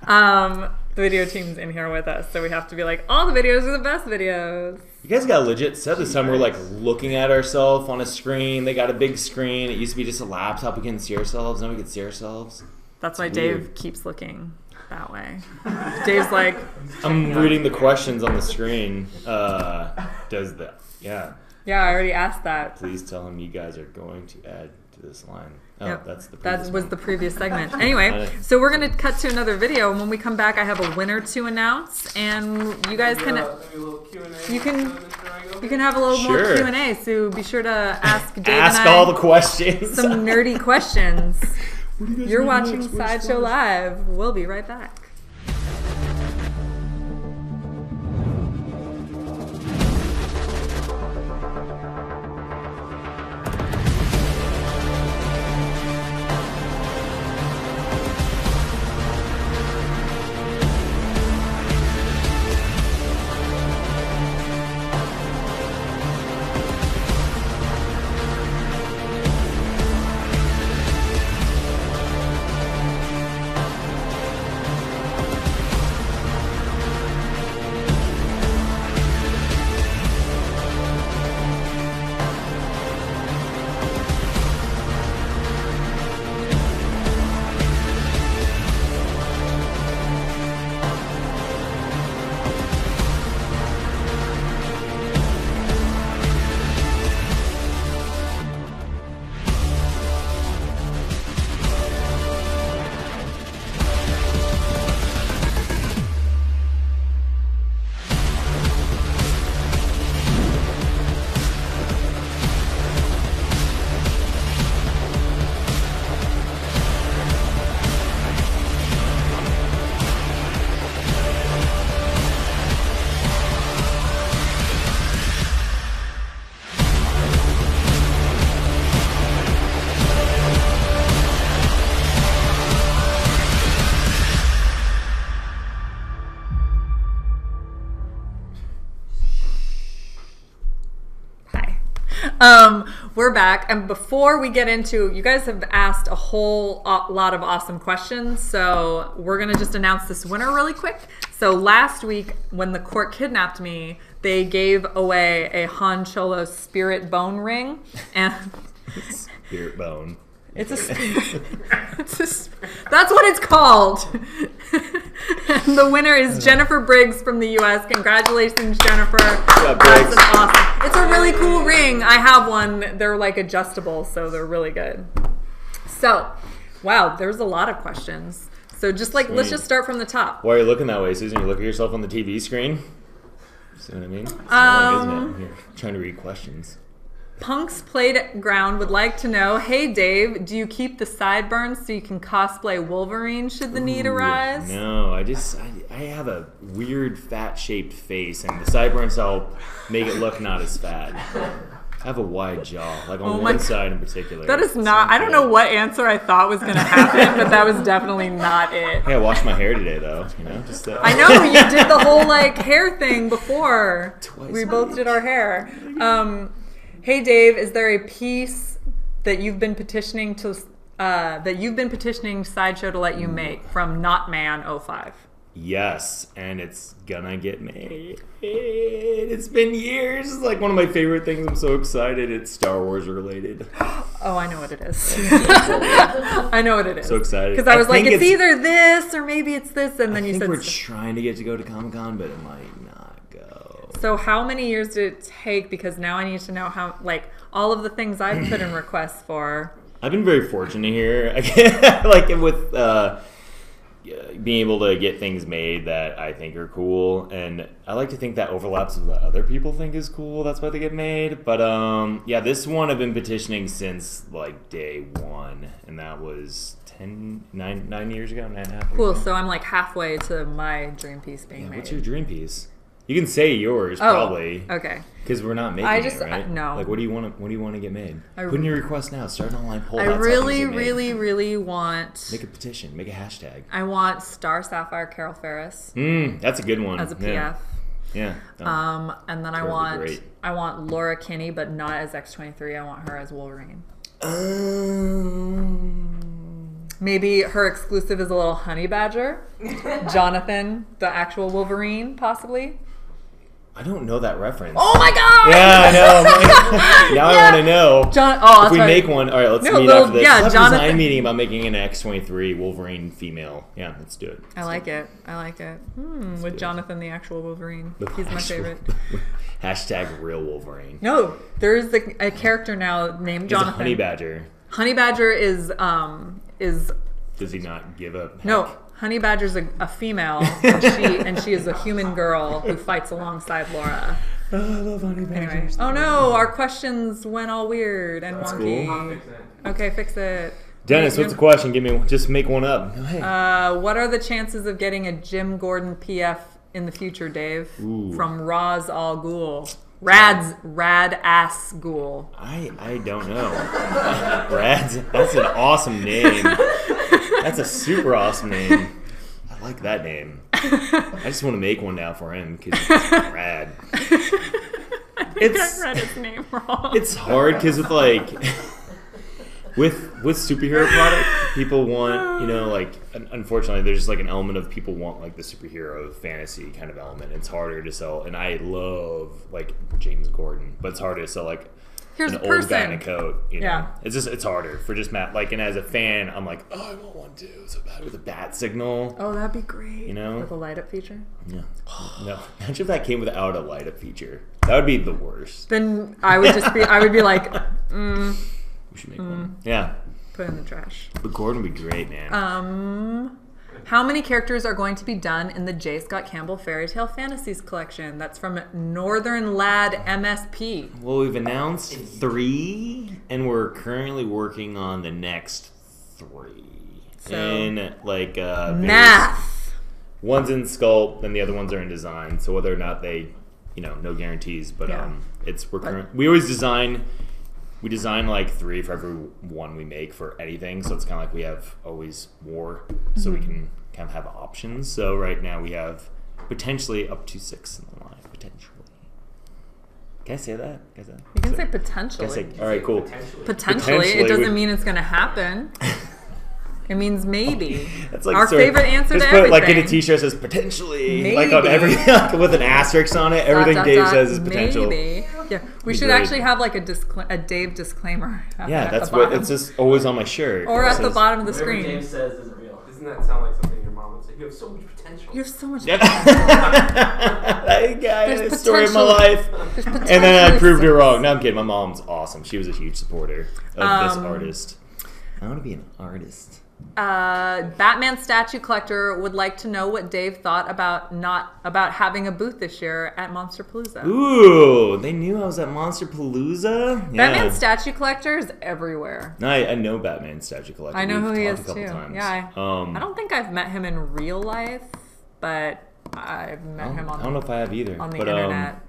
The video team's in here with us, so we have to be like, all the videos are the best videos. You guys got legit set this time. We're like looking at ourselves on a screen. They got a big screen. It used to be just a laptop. We couldn't see ourselves. Now we can see ourselves. That's why It's Dave weird. keeps looking that way. Dave's like, I'm reading the questions on the screen. Does that? Yeah. yeah, I already asked that. Please tell him you guys are going to add to this line. Oh, Yep. that's the That previous was one. the previous segment. Anyway, so we're going to cut to another video. And when we come back, I have a winner to announce. And you guys can Maybe a little Q&A. you can- Mr. you can have a little more Sure. Q&A. So be sure to ask Dave Ask and I all the questions. some nerdy questions. What do you guys You're do watching next? Where's Sideshow first? Live. We'll be right back. We're back, and before we get into, you guys have asked a whole lot of awesome questions, so we're gonna just announce this winner really quick. So last week, when the court kidnapped me, they gave away a Han Cholo spirit bone ring, and Spirit bone. it's a that's what it's called. And the winner is Jennifer Briggs from the U.S. Congratulations, Jennifer. That's awesome. It's a really cool ring. I have one. They're like adjustable, so they're really good. So, wow, there's a lot of questions. So just like, let's just start from the top. Why are you looking that way, Susan? You look at yourself on the TV screen? See what I mean? It's annoying, isn't it? You're trying to read questions. Punk's Playground would like to know, hey Dave, do you keep the sideburns so you can cosplay Wolverine should the need arise? No, I have a weird fat-shaped face, and the sideburns help make it look not as fat. I have a wide jaw, like on one side in particular. That is not, I don't know what answer I thought was going to happen, but that was definitely not it. Hey, I washed my hair today, though. You know, just I know, you did the whole like hair thing before. Twice we a both week. did our hair. Hey Dave, is there a piece that you've been petitioning Sideshow to let you make from Notman05? Yes, and it's gonna get made. It's been years. It's like one of my favorite things. I'm so excited. It's Star Wars related. Oh, I know what it is. I know what it is. So excited. Because I was like, it's either this or maybe it's this, and then you said... we're trying to get to go to Comic-Con, but it might not go. So how many years did it take? Because now I need to know how, like, all of the things I've put in requests for. I've been very fortunate here. Like, with... being able to get things made that I think are cool, and I like to think that overlaps with what other people think is cool. That's why they get made. But yeah, this one I've been petitioning since like day one, and that was 9 years ago, 9.5 Cool. years ago. So I'm like halfway to my dream piece being made. What's your dream piece? You can say yours probably. Okay. Because we're not making it, right? No. Like, what do you want to get made? Put in your request now. Start an online poll. I really want. Make a petition. Make a hashtag. I want Star Sapphire Carol Ferris. That's a good one. As a PF. Yeah. And then I want Laura Kinney, but not as X-23. I want her as Wolverine. Maybe her exclusive is a little honey badger. Jonathan, the actual Wolverine, possibly. I don't know that reference. Oh my god! Yeah, I know. Now I want to know. If we make one, all right, let's meet after this. Let's have a design meeting about making an X-23 Wolverine female. Yeah, let's do it. I like it. With Jonathan, the actual Wolverine. He's my favorite. Hashtag real Wolverine. No, there is a character now named Jonathan. He's a honey badger. Honey badger is. Does he not give a heck? No. Honey Badger's a female, and she is a human girl who fights alongside Laura. Oh, I love Honey Badger. Anyway. Oh no, our questions went all weird and wonky. Cool. Okay, fix it. Dennis, what's the question? Just make one up. Hey. What are the chances of getting a Jim Gordon PF in the future, Dave? Ooh. From Roz Al Ghul. Rad ass Ghoul. I don't know. That's an awesome name. That's a super awesome name. I like that name. I just want to make one now for him because it's rad. I read his name wrong. It's hard because with like with superhero product, people want, like, unfortunately there's just like an element of people want like the superhero fantasy kind of element. It's harder to sell, and I love like James Gordon, but it's harder to sell like Here's an a old guy in a coat. Yeah. It's harder for just Matt. Like, and as a fan, I'm like, oh, I want one too, so bad, with a bat signal. Oh, that'd be great. With a light up feature. Yeah. No, imagine if that came without a light up feature. That would be the worst. Then I would be like, We should make one. Yeah. Put it in the trash. But Gordon would be great, man. How many characters are going to be done in the J. Scott Campbell Fairy Tale Fantasies collection? That's from Northern Lad MSP. Well, we've announced 3, and we're currently working on the next 3. So, and like math. One's in sculpt, and the other ones are in design. So whether or not they, no guarantees. But we always design. We design like 3 for every one we make for anything, so it's kind of like we have always more, so we can kind of have options. So right now we have potentially up to 6 in the line, potentially. Can I say that? You can say potentially. All right, cool. Potentially. It doesn't mean it's going to happen. It means maybe. That's like our favorite answer just to put, everything. Like in a t-shirt says potentially. Maybe. Like on everything like, with an asterisk on it. Everything Dave says is potential. Maybe. Yeah. We should actually have like a Dave disclaimer. Yeah, that's what it's just always on my shirt. Or at the bottom of the Whatever screen. Dave says isn't real. Doesn't that sound like something your mom would say? You have so much potential. You have so much That guy There's had a story of my potential. life. And then I proved her wrong. No, I'm kidding. My mom's awesome. She was a huge supporter of this artist. I want to be an artist. Batman statue collector would like to know what Dave thought about having a booth this year at Monsterpalooza. Ooh, they knew I was at Monsterpalooza? Yeah. Batman statue collector is everywhere. No, I know Batman statue collector. I know We've who he talked is a couple too. times. Yeah, I don't think I've met him in real life, but I've met him on. I don't know if I have either. On the but, internet.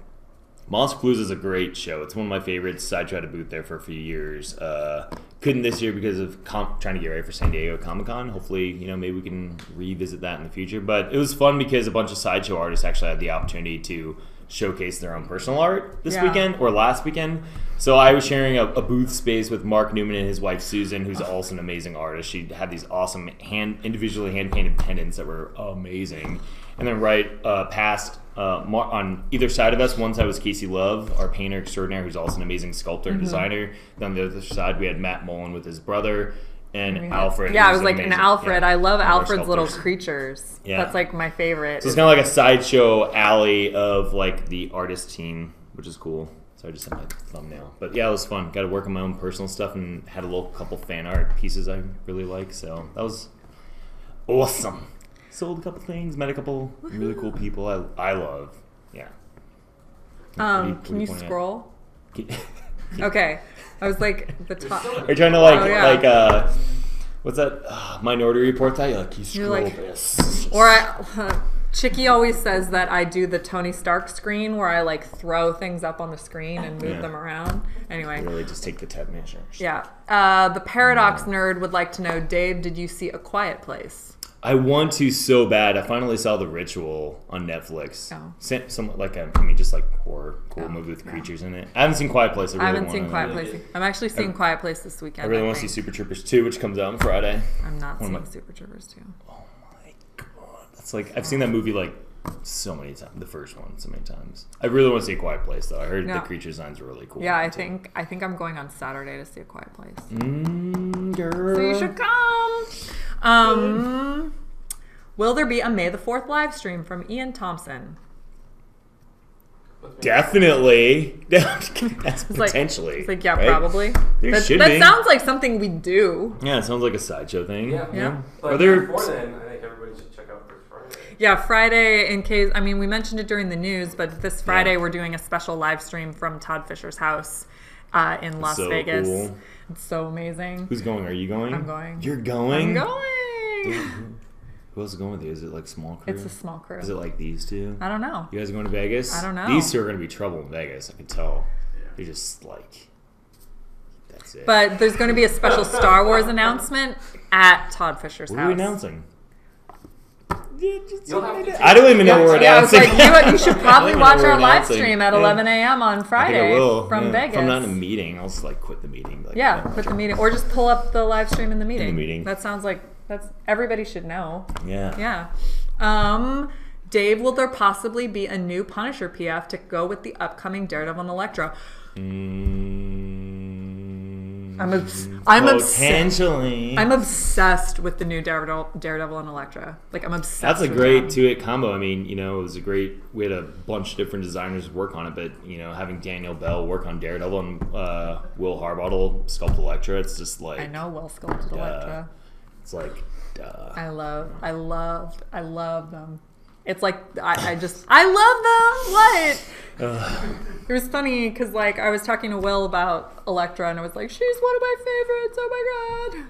Monsterpalooza is a great show. It's one of my favorites. Sideshow had a booth there for a few years. Couldn't this year because of trying to get ready for San Diego Comic-Con. Hopefully, maybe we can revisit that in the future. But it was fun because a bunch of Sideshow artists actually had the opportunity to showcase their own personal art this weekend or last weekend. So I was sharing a booth space with Mark Newman and his wife Susan, who's also an amazing artist. She had these awesome individually hand-painted pendants that were amazing. And then past on either side of us, one side was Casey Love, our painter extraordinaire, who's also an amazing sculptor and designer. Then on the other side, we had Matt Mullen with his brother and Alfred. Yeah, I was like an Alfred. Yeah, I love Alfred's little sculptors. creatures. Yeah. That's like my favorite. So it's kind of like a Sideshow alley of like the artist team, which is cool. So I just had my thumbnail. But yeah, it was fun. Got to work on my own personal stuff and had a couple fan art pieces I really like. So that was awesome. Sold a couple things, met a couple really cool people I love. Yeah. Can you scroll? Okay. I was like the top. Are you trying to what's that Minority Report that? You scroll this. Or Chicky always says that I do the Tony Stark screen where I like throw things up on the screen and move them around. Anyway. Really just take the tab measures. Yeah. The Paradox Nerd would like to know, Dave, did you see A Quiet Place? I want to so bad. I finally saw The Ritual on Netflix. Oh. Just like horror, cool movie with creatures in it. I haven't seen Quiet Place. I haven't seen Quiet Place. I'm actually seeing Quiet Place this weekend. I really want to see Super Troopers 2, which comes out on Friday. I'm not seeing Super Troopers 2. Oh my god. That's like, I've seen that movie like so many times. The first one so many times. I really want to see A Quiet Place though. I heard the creature designs are really cool. Yeah, I think I'm going on Saturday to see A Quiet Place. Girl. So you should come. Will there be a May the 4th live stream from Ian Thompson? Definitely. That's potentially. It's like, yeah, right? Probably. That sounds like something we do. Yeah, it sounds like a Sideshow thing. Yeah. But Are there... before then, I think everybody should check out this Friday. Yeah, Friday, in case, we mentioned it during the news, but this Friday we're doing a special live stream from Todd Fisher's house in Las Vegas. Cool. It's so amazing. Who's going? Are you going? I'm going. You're going? I'm going. Who else is going with you? Is it like small crew? It's a small crew. Is it like these two? I don't know. You guys are going to Vegas? I don't know. These two are going to be trouble in Vegas. I can tell. They're just like, that's it. But there's going to be a special Star Wars announcement at Todd Fisher's house. What are we announcing? You'll have to I don't even know what we're announcing. I was like, you should probably watch our live announcing. stream at 11 a.m. on Friday I think I will. from Vegas. If I'm not in a meeting, I'll just like quit the meeting. Like, quit the meeting. Or just pull up the live stream in the meeting. In the meeting. That sounds like everybody should know. Yeah. Yeah. Dave, will there possibly be a new Punisher PF to go with the upcoming Daredevil and Elektra? I'm potentially. I'm obsessed with the new Daredevil and Elektra. Like, I'm obsessed. That's a with great them. two-hit combo. I mean, it was a great. We had a bunch of different designers work on it, but having Daniel Bell work on Daredevil and Will Harbottle sculpt Elektra, it's just like I know Will sculpted Elektra. It's like, duh. I love them. It's like I love them. What? It was funny because I was talking to Will about Elektra and I was like, she's one of my favorites. Oh my god.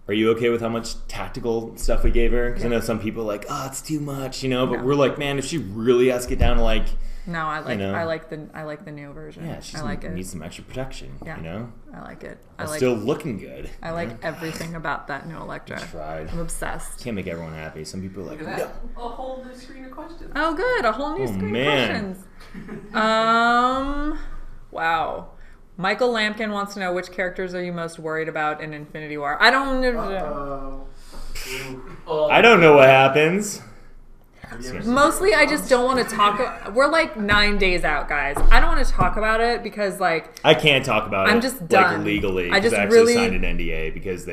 Are you okay with how much tactical stuff we gave her? Because I know some people are like, oh, it's too much, But we're like, man, if she really has to get down to no, I like the new version. Yeah, she needs some extra protection. Yeah. I like it. Still looking good. I like everything about that new Elektra. Tried. I'm obsessed. Can't make everyone happy. Some people are like, no. A whole new screen of questions. Oh, good. A whole new screen of questions. Wow. Michael Lampkin wants to know which characters are you most worried about in Infinity War. I don't know what happens. Mostly, I just don't want to talk. We're like 9 days out, guys. I don't want to talk about it because, like, I can't talk about it. I'm just done. Like, legally. I just actually really signed an NDA because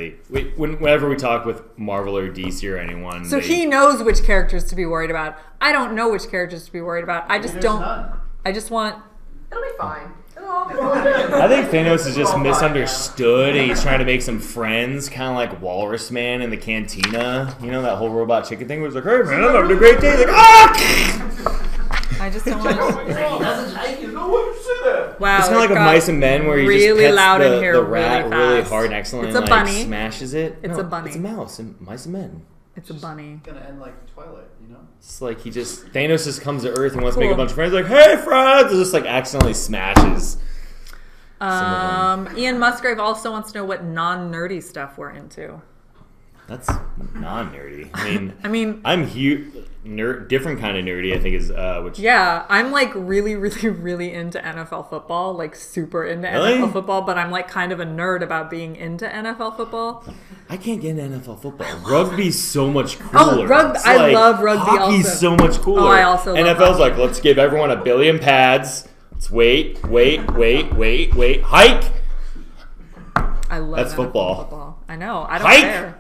whenever we talk with Marvel or DC or anyone. So he knows which characters to be worried about. I don't know which characters to be worried about. I just don't. None. I just want. It'll be fine. It'll all be fine. I think Thanos is just misunderstood and he's trying to make some friends, kind of like Walrus Man in the Cantina. You know, that whole robot chicken thing where it's like, hey man, I'm having a great day. Like, ah! I just don't want to. Wow. It's kind of like a Mice and Men where he really just pets loud in the here rat really hard and excellent It's a and bunny. Smashes it. It's a bunny. It's a mouse and Mice and Men. It's a bunny. It's gonna end like Twilight, you know? It's like Thanos just comes to Earth and wants to make a bunch of friends. Like, hey friends! And just like accidentally smashes. Ian Musgrave also wants to know what non-nerdy stuff we're into. That's non-nerdy. I mean, I'm huge. Different kind of nerdy, I think, is which. Yeah, I'm like really, really, really into NFL football, like super into NFL football, but I'm like kind of a nerd about being into NFL football. I can't get into NFL football. Rugby's so much cooler. Oh, rugby! I love rugby. Hockey's also. so much cooler. Oh, I also love NFL's hockey. like, let's give everyone a billion pads. Let's wait, hike. I love That's NFL football. I know. I don't Hike! care.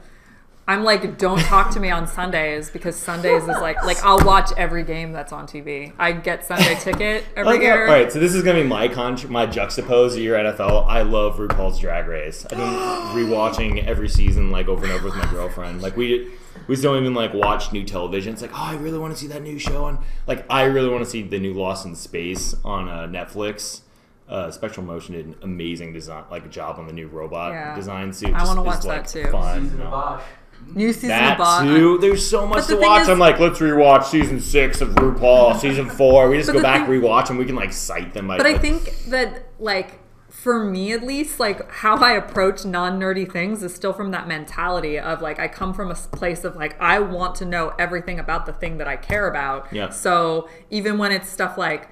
I'm like, don't talk to me on Sundays because Sundays is like I'll watch every game that's on TV. I get Sunday ticket every year. All right, so this is gonna be my juxtapose to your NFL. I love RuPaul's Drag Race. I've been rewatching every season like over and over with my girlfriend. Like we just don't even like watch new television. It's like, oh, I really want to see that new show on. Like I really want to see the new Lost in Space on Netflix. Spectral Motion did an amazing job on the new robot design suit. I want to watch that too. Season of Bosch. New season that of Bosch. too. There's so much to watch. I'm like, let's rewatch season 6 of RuPaul, season 4. We just go back, rewatch, and we can like cite them. But I think that like for me at least, like how I approach non-nerdy things is still from that mentality of like I come from a place of like I want to know everything about the thing that I care about. Yeah. So even when it's stuff like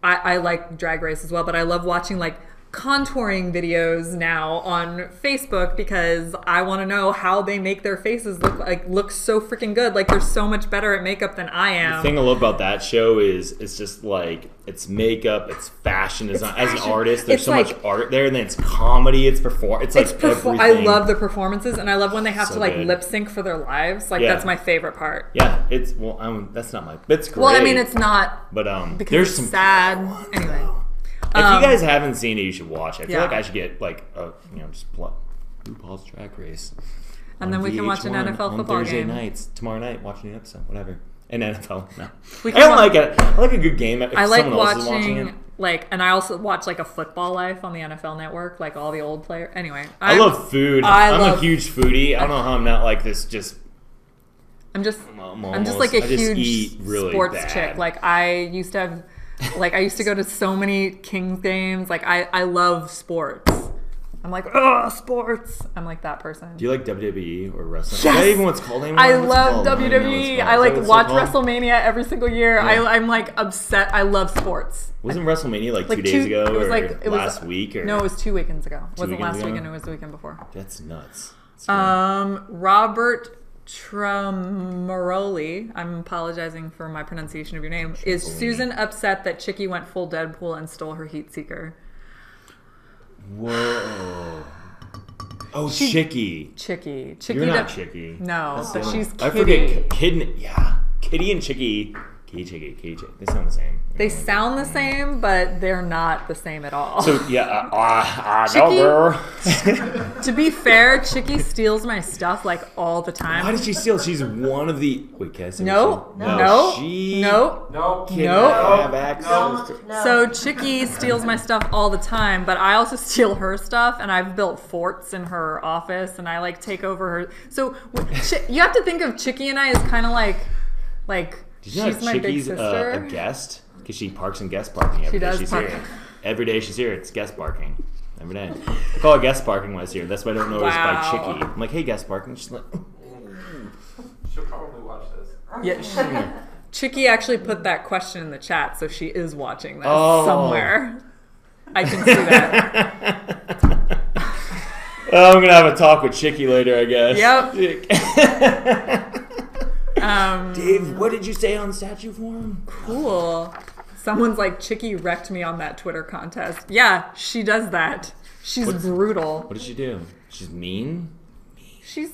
I like Drag Race as well, but I love watching like contouring videos now on Facebook because I want to know how they make their faces look so freaking good. Like they're so much better at makeup than I am. The thing I love about that show is it's just like it's makeup, it's fashion design. As an artist, there's so much art there, and then it's comedy, it's everything. I love the performances, and I love when they have So to like good. lip sync for their lives. Like that's my favorite part. Yeah, that's not my. It's great. Well, I mean, it's not. But because there's it's some sad. ones, Anyway. though. If you guys haven't seen it, you should watch it. I feel Yeah. like I should get like just RuPaul's Drag Race. And then we can watch an NFL on football Thursday game. nights. Tomorrow night, watch an episode, whatever. An NFL, no. We I can don't like it. I like a good game. If I like someone else is watching it. watching and I also watch like a Football Life on the NFL Network, like all the old players. Anyway, I love food. I'm a huge foodie. I don't know how I'm not like this. I'm just like a huge sports chick. Like I used to have. Like I used to go to so many Kings games. Like I love sports. I'm like, sports. I'm like that person. Do you like WWE or wrestling? Yes! Is that even what's called anymore? I What's love it called? WWE. I like watch WrestleMania every single year. Yeah. I'm like obsessed. I love sports. Wasn't WrestleMania like 2 days ago or last week? Or? No, it was 2 weekends ago. It wasn't last ago? weekend. It was the weekend before. That's nuts. Robert Tramaroli, I'm apologizing for my pronunciation of your name. Is Susan upset that Chicky went full Deadpool and stole her heat seeker? Whoa. Oh, Chicky. Chicky. You're not Chicky. No, but she's Kitty. I forget Kitty and Chicky. Kitty. They sound the same. They sound the same, but they're not the same at all. So, yeah, Chicky, no, girl. To be fair, Chicky steals my stuff like all the time. Why did she steal? She's one of the... Wait, can I say No. So Chicky steals my stuff all the time, but I also steal her stuff, and I've built forts in her office, and I like take over her. So you have to think of Chicky and I as kind of like Did you know she's my big Chicky's sister. A guest? Because she parks in guest parking every day does she's park. here. Every day she's here, it's guest parking. Every day. I call it guest parking when I see her. That's why I don't know her by Chicky. I'm like, hey, guest parking. She's like... She'll probably watch this. Yeah, Chicky actually put that question in the chat, so she is watching this somewhere. I can see that. Oh, I'm gonna have a talk with Chicky later, I guess. Yep. Dave, what did you say on statue form? Cool. Someone's like, Chicky wrecked me on that Twitter contest. Yeah, she does that. She's brutal. What did she do? She's mean? She's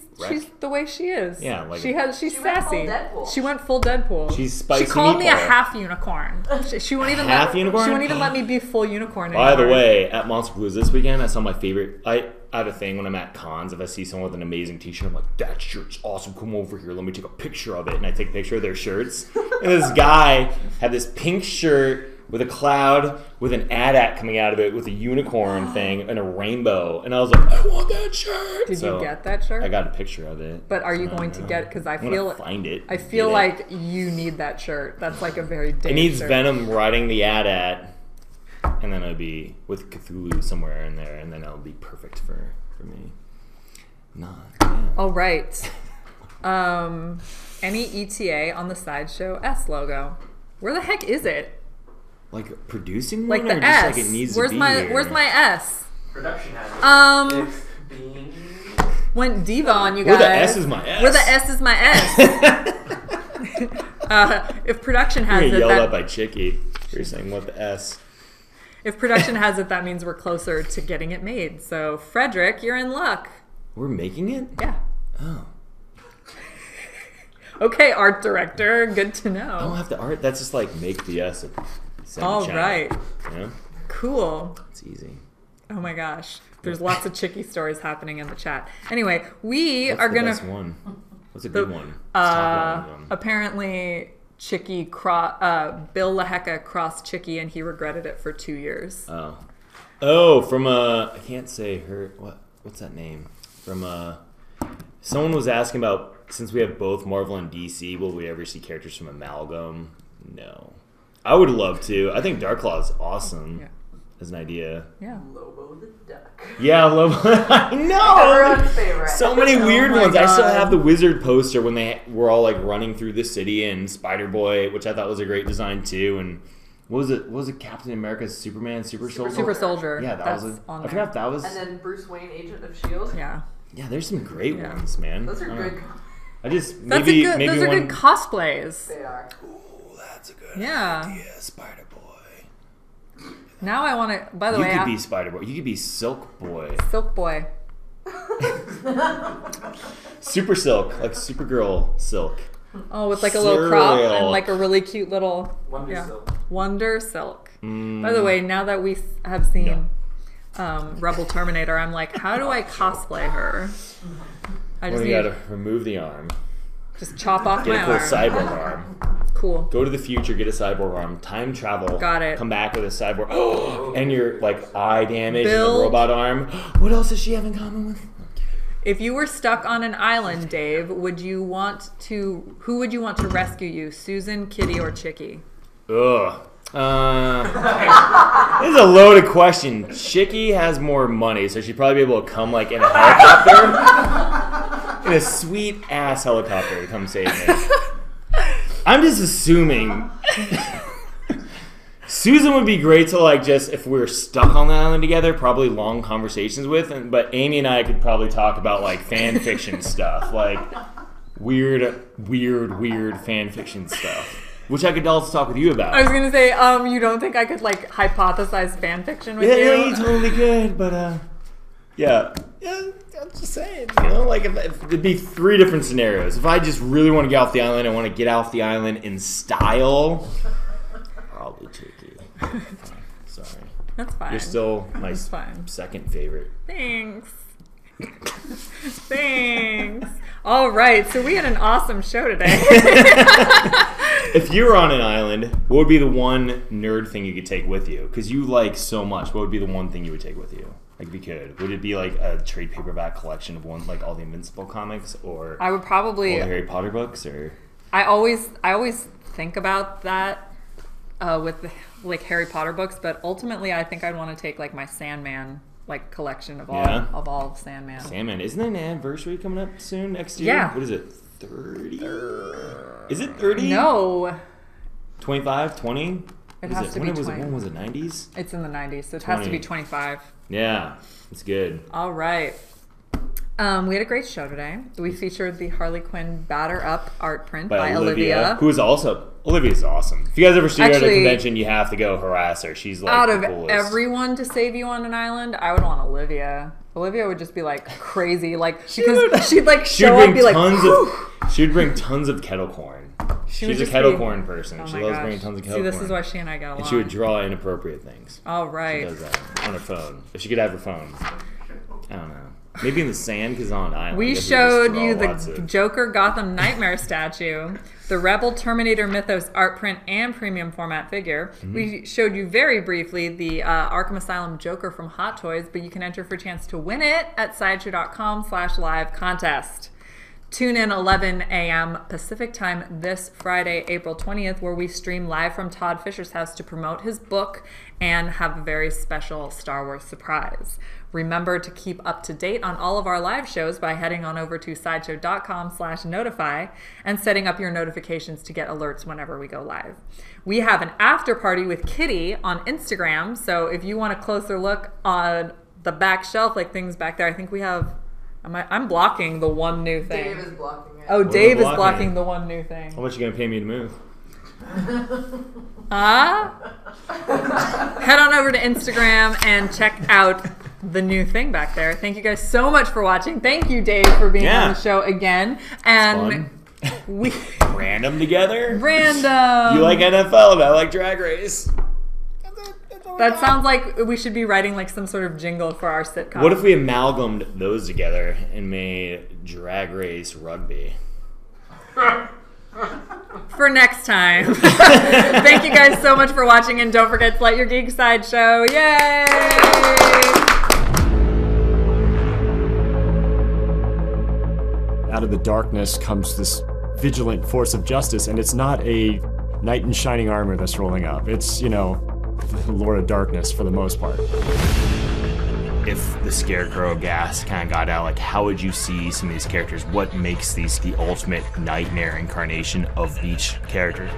the way she is. Yeah, like she's went sassy. full Deadpool. She went full Deadpool. She's spicy. She called me a meatball. half unicorn. She won't even Unicorn? She won't even let me be full unicorn anymore. By the way, at Monster Blues this weekend, I saw my favorite. I have a thing when I'm at cons. If I see someone with an amazing T-shirt, I'm like, "That shirt's awesome. Come over here. Let me take a picture of it." And I take a picture of their shirts. And this guy had this pink shirt with a cloud with an AT-AT coming out of it with a unicorn thing and a rainbow. And I was like, I want that shirt. Did you get that shirt? I got a picture of it. But are you going to get it? Because I feel find it. I feel like you need that shirt. That's like a very Dave it needs shirt. Venom riding the AT-AT, and then it'll be with Cthulhu somewhere in there, and then it'll be perfect for me. All right. Any ETA on the Sideshow S logo? Where the heck is it? Like producing one, Like the or S. just like it needs where's to be my here? Where's my S? Production has it. It's being... Went diva on you Where guys. the S is my S. Where the S is my S. If production has You're it, yelled that, at by Chicky. You're saying what the S? if production has it, that means we're closer to getting it made. So Frederick, you're in luck. We're making it? Yeah. Oh. Okay, art director. Good to know. I don't have to art. That's just like make the S. And send All the channel. right. You know? Cool. It's easy. Oh my gosh. There's lots of Chicky stories happening in the chat. Anyway, we What's are the going best to... one? What's a good one? Let's talk about one. Apparently, Bill LaHecca crossed Chicky and he regretted it for 2 years. Oh, from I can't say her. What's that name? From someone was asking about, since we have both Marvel and DC, will we ever see characters from Amalgam? No. I would love to. I think Darklaw is awesome as an idea. Yeah. Lobo the Duck. Yeah, I know. Everyone's favorite. So many weird my ones. I still God. have the Wizard poster when they were all like running through the city, and Spider-Boy, which I thought was a great design too, and what was it Captain America's Superman, Super Soldier? Super Soldier. Yeah, that That's was on I there. forgot if that was. And then Bruce Wayne, Agent of S.H.I.E.L.D. Yeah. Yeah, there's some great ones, man. Those are I don't good. know. I just Those maybe are one. good cosplays. They are. Ooh, that's a good Yeah. idea, Spider-Boy. Now I want to... By the You way, could be Spider-Boy. You could be Silk Boy. Silk Boy. Super Silk, like Supergirl Silk. Oh, with like a little crop Cereal. and like a really cute little... Wonder Silk. Wonder Silk. By the way, now that we have seen Rebel Terminator, I'm like, how do I cosplay her? I Well, just you need gotta remove the arm. just chop off Get my a cool arm. cyborg arm. Cool. Go to the future, get a cyborg arm. Time travel. Got it. Come back with a cyborg. And your like eye damage and Build- a robot arm. What else does she have in common with? If you were stuck on an island, Dave, who would you want to rescue you? Susan, Kitty, or Chicky? Ugh. This is a loaded question. Chicky has more money, so she'd probably be able to come like in a helicopter. In a sweet ass helicopter to come save me. I'm just assuming Susan would be great to like just if we were stuck on the island together, probably long conversations with, but Amy and I could probably talk about like fan fiction stuff, like weird fan fiction stuff. Which I could also talk with you about. I was gonna say, you don't think I could like hypothesize fan fiction with you? Yeah, you totally could, but yeah, I'm just saying, you know, like if it'd be 3 different scenarios. If I just really want to get off the island, I want to get off the island in style. Probably Chicky. Sorry, That's fine. you're still my That's fine. second favorite. Thanks. Thanks. All right, so we had an awesome show today. If you were on an island, what would be the one nerd thing you could take with you? Because you like so much. What would be the one thing you would take with you? Like, if you could, would it be like a trade paperback collection of like all the Invincible comics, or I would probably. all the Harry Potter books, or I always think about that with like Harry Potter books, but ultimately I think I'd want to take like my Sandman like collection of all Sandman. Sandman. Isn't there an anniversary coming up soon next year? Yeah. What is it? 30? Is it 30? No. 25? 20? It has to be 20. When was it? 90s? It's in the 90s, so it has to be 20. 25. Yeah, it's good. All right. We had a great show today. We featured the Harley Quinn Batter Up art print by Olivia. Olivia's awesome. If you guys ever see her at a Actually, convention, you have to go harass her. She's like out of the coolest. everyone to save you on an island, I would want Olivia. Olivia would just be like crazy, like she'd like show up and be like, she'd bring tons of kettle corn. She's a kettle corn person. Oh she my loves gosh. bringing tons of kettle See, corn. this is why she and I got along. And she would draw inappropriate things. All right. She does that on her phone. If she could have her phone. I don't know. Maybe in the sand because it's on an island. We showed you the Joker Gotham Nightmare Statue, the Rebel Terminator Mythos art print and premium format figure. Mm-hmm. We showed you very briefly the Arkham Asylum Joker from Hot Toys, but you can enter for a chance to win it at sideshow.com/live contest. Tune in 11 a.m. Pacific time this Friday, April 20th, where we stream live from Todd Fisher's house to promote his book and have a very special Star Wars surprise. Remember to keep up to date on all of our live shows by heading on over to sideshow.com/notify and setting up your notifications to get alerts whenever we go live. We have an after party with Kitty on Instagram, so if you want a closer look on the back shelf, like things back there, I think we have... I'm blocking the one new thing. Dave is blocking it. Oh, Dave is blocking the one new thing. How much are you going to pay me to move? Head on over to Instagram and check out the new thing back there. Thank you guys so much for watching. Thank you, Dave, for being on the show again. And we random together. Random. You like NFL and I like Drag Race. That sounds like we should be writing like some sort of jingle for our sitcom. What if we amalgamated those together and made Drag Race Rugby? For next time. Thank you guys so much for watching, and don't forget to let your geek side show. Yay! Out of the darkness comes this vigilant force of justice, and it's not a knight in shining armor that's rolling up. It's, you know, the Lord of Darkness for the most part. If the Scarecrow gas kind of got out, like how would you see some of these characters? What makes these the ultimate nightmare incarnation of each character?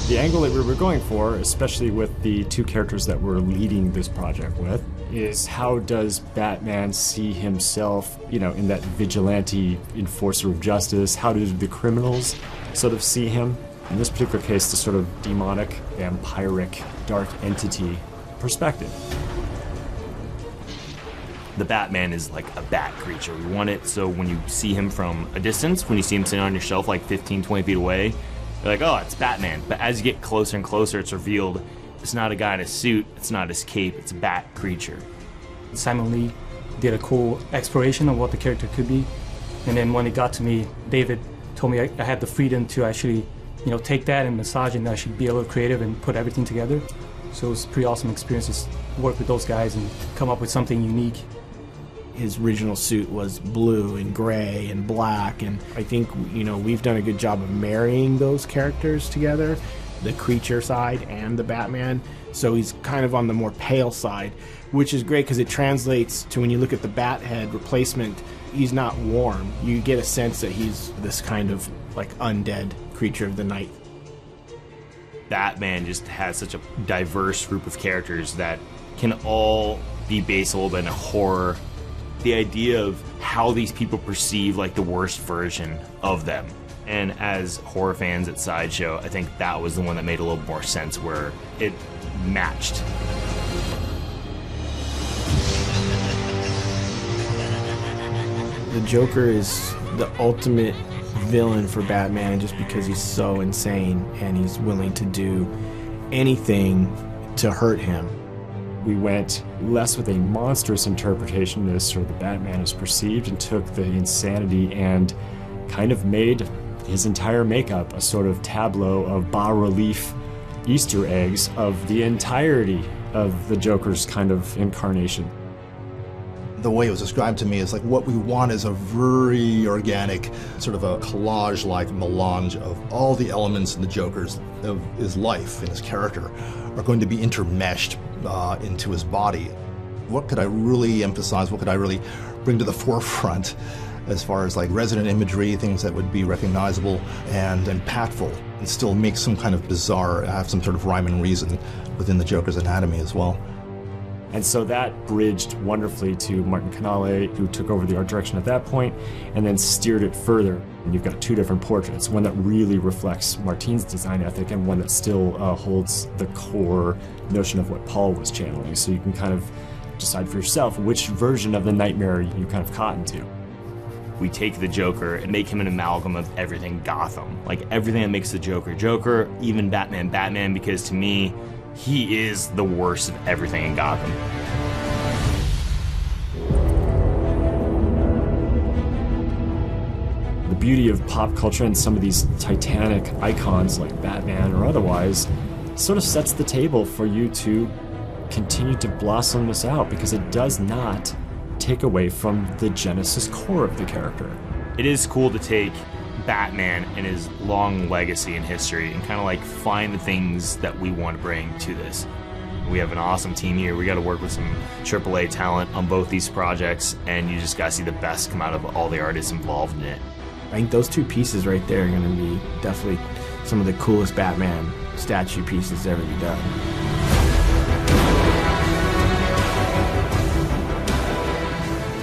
The angle that we were going for, especially with the two characters that we're leading this project with, is how does Batman see himself, you know, in that vigilante enforcer of justice? How do the criminals sort of see him? In this particular case, the sort of demonic, vampiric, dark entity perspective. The Batman is like a bat creature. We want it so when you see him from a distance, when you see him sitting on your shelf like 15, 20 feet away, you're like, oh, it's Batman. But as you get closer and closer, it's revealed it's not a guy in a suit, it's not his cape, it's a bat creature. Simon Lee did a cool exploration of what the character could be. And then when it got to me, David told me I had the freedom to actually, you know, take that and massage it, and I should be a little creative and put everything together. So it was a pretty awesome experience to work with those guys and come up with something unique. His original suit was blue and gray and black, and I think, you know, we've done a good job of marrying those characters together, the creature side and the Batman. So he's kind of on the more pale side, which is great because it translates to when you look at the Bat-Head replacement, he's not warm. You get a sense that he's this kind of like undead creature of the night. Batman just has such a diverse group of characters that can all be based a little bit in a horror. The idea of how these people perceive like the worst version of them. And as horror fans at Sideshow, I think that was the one that made a little more sense, where it matched. The Joker is the ultimate villain for Batman just because he's so insane and he's willing to do anything to hurt him. We went less with a monstrous interpretation as sort of the Batman is perceived, and took the insanity and kind of made his entire makeup a sort of tableau of bas-relief Easter eggs of the entirety of the Joker's kind of incarnation. The way it was described to me is like what we want is a very organic, sort of a collage-like melange of all the elements in the Joker's of his life and his character are going to be intermeshed into his body. What could I really emphasize? What could I really bring to the forefront as far as like resonant imagery, things that would be recognizable and impactful, and still make some kind of bizarre, have some sort of rhyme and reason within the Joker's anatomy as well. And so that bridged wonderfully to Martin Canale, who took over the art direction at that point, and then steered it further. And you've got two different portraits, one that really reflects Martin's design ethic and one that still holds the core notion of what Paul was channeling. So you can kind of decide for yourself which version of the nightmare you kind of cotton to. We take the Joker and make him an amalgam of everything Gotham. Like everything that makes the Joker Joker, even Batman, because to me, he is the worst of everything in Gotham. The beauty of pop culture and some of these titanic icons like Batman or otherwise sort of sets the table for you to continue to blossom this out, because it does not take away from the genesis core of the character. It is cool to take Batman and his long legacy in history and kind of like find the things that we want to bring to this. We have an awesome team here. We got to work with some AAA talent on both these projects, and you just got to see the best come out of all the artists involved in it. I think those two pieces right there are going to be definitely some of the coolest Batman statue pieces to ever be done.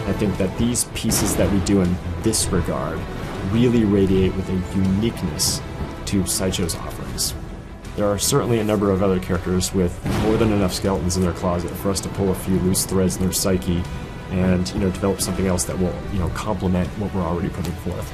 I think that these pieces that we do in this regard really radiate with a uniqueness to Sideshow's offerings. There are certainly a number of other characters with more than enough skeletons in their closet for us to pull a few loose threads in their psyche and, develop something else that will, complement what we're already putting forth.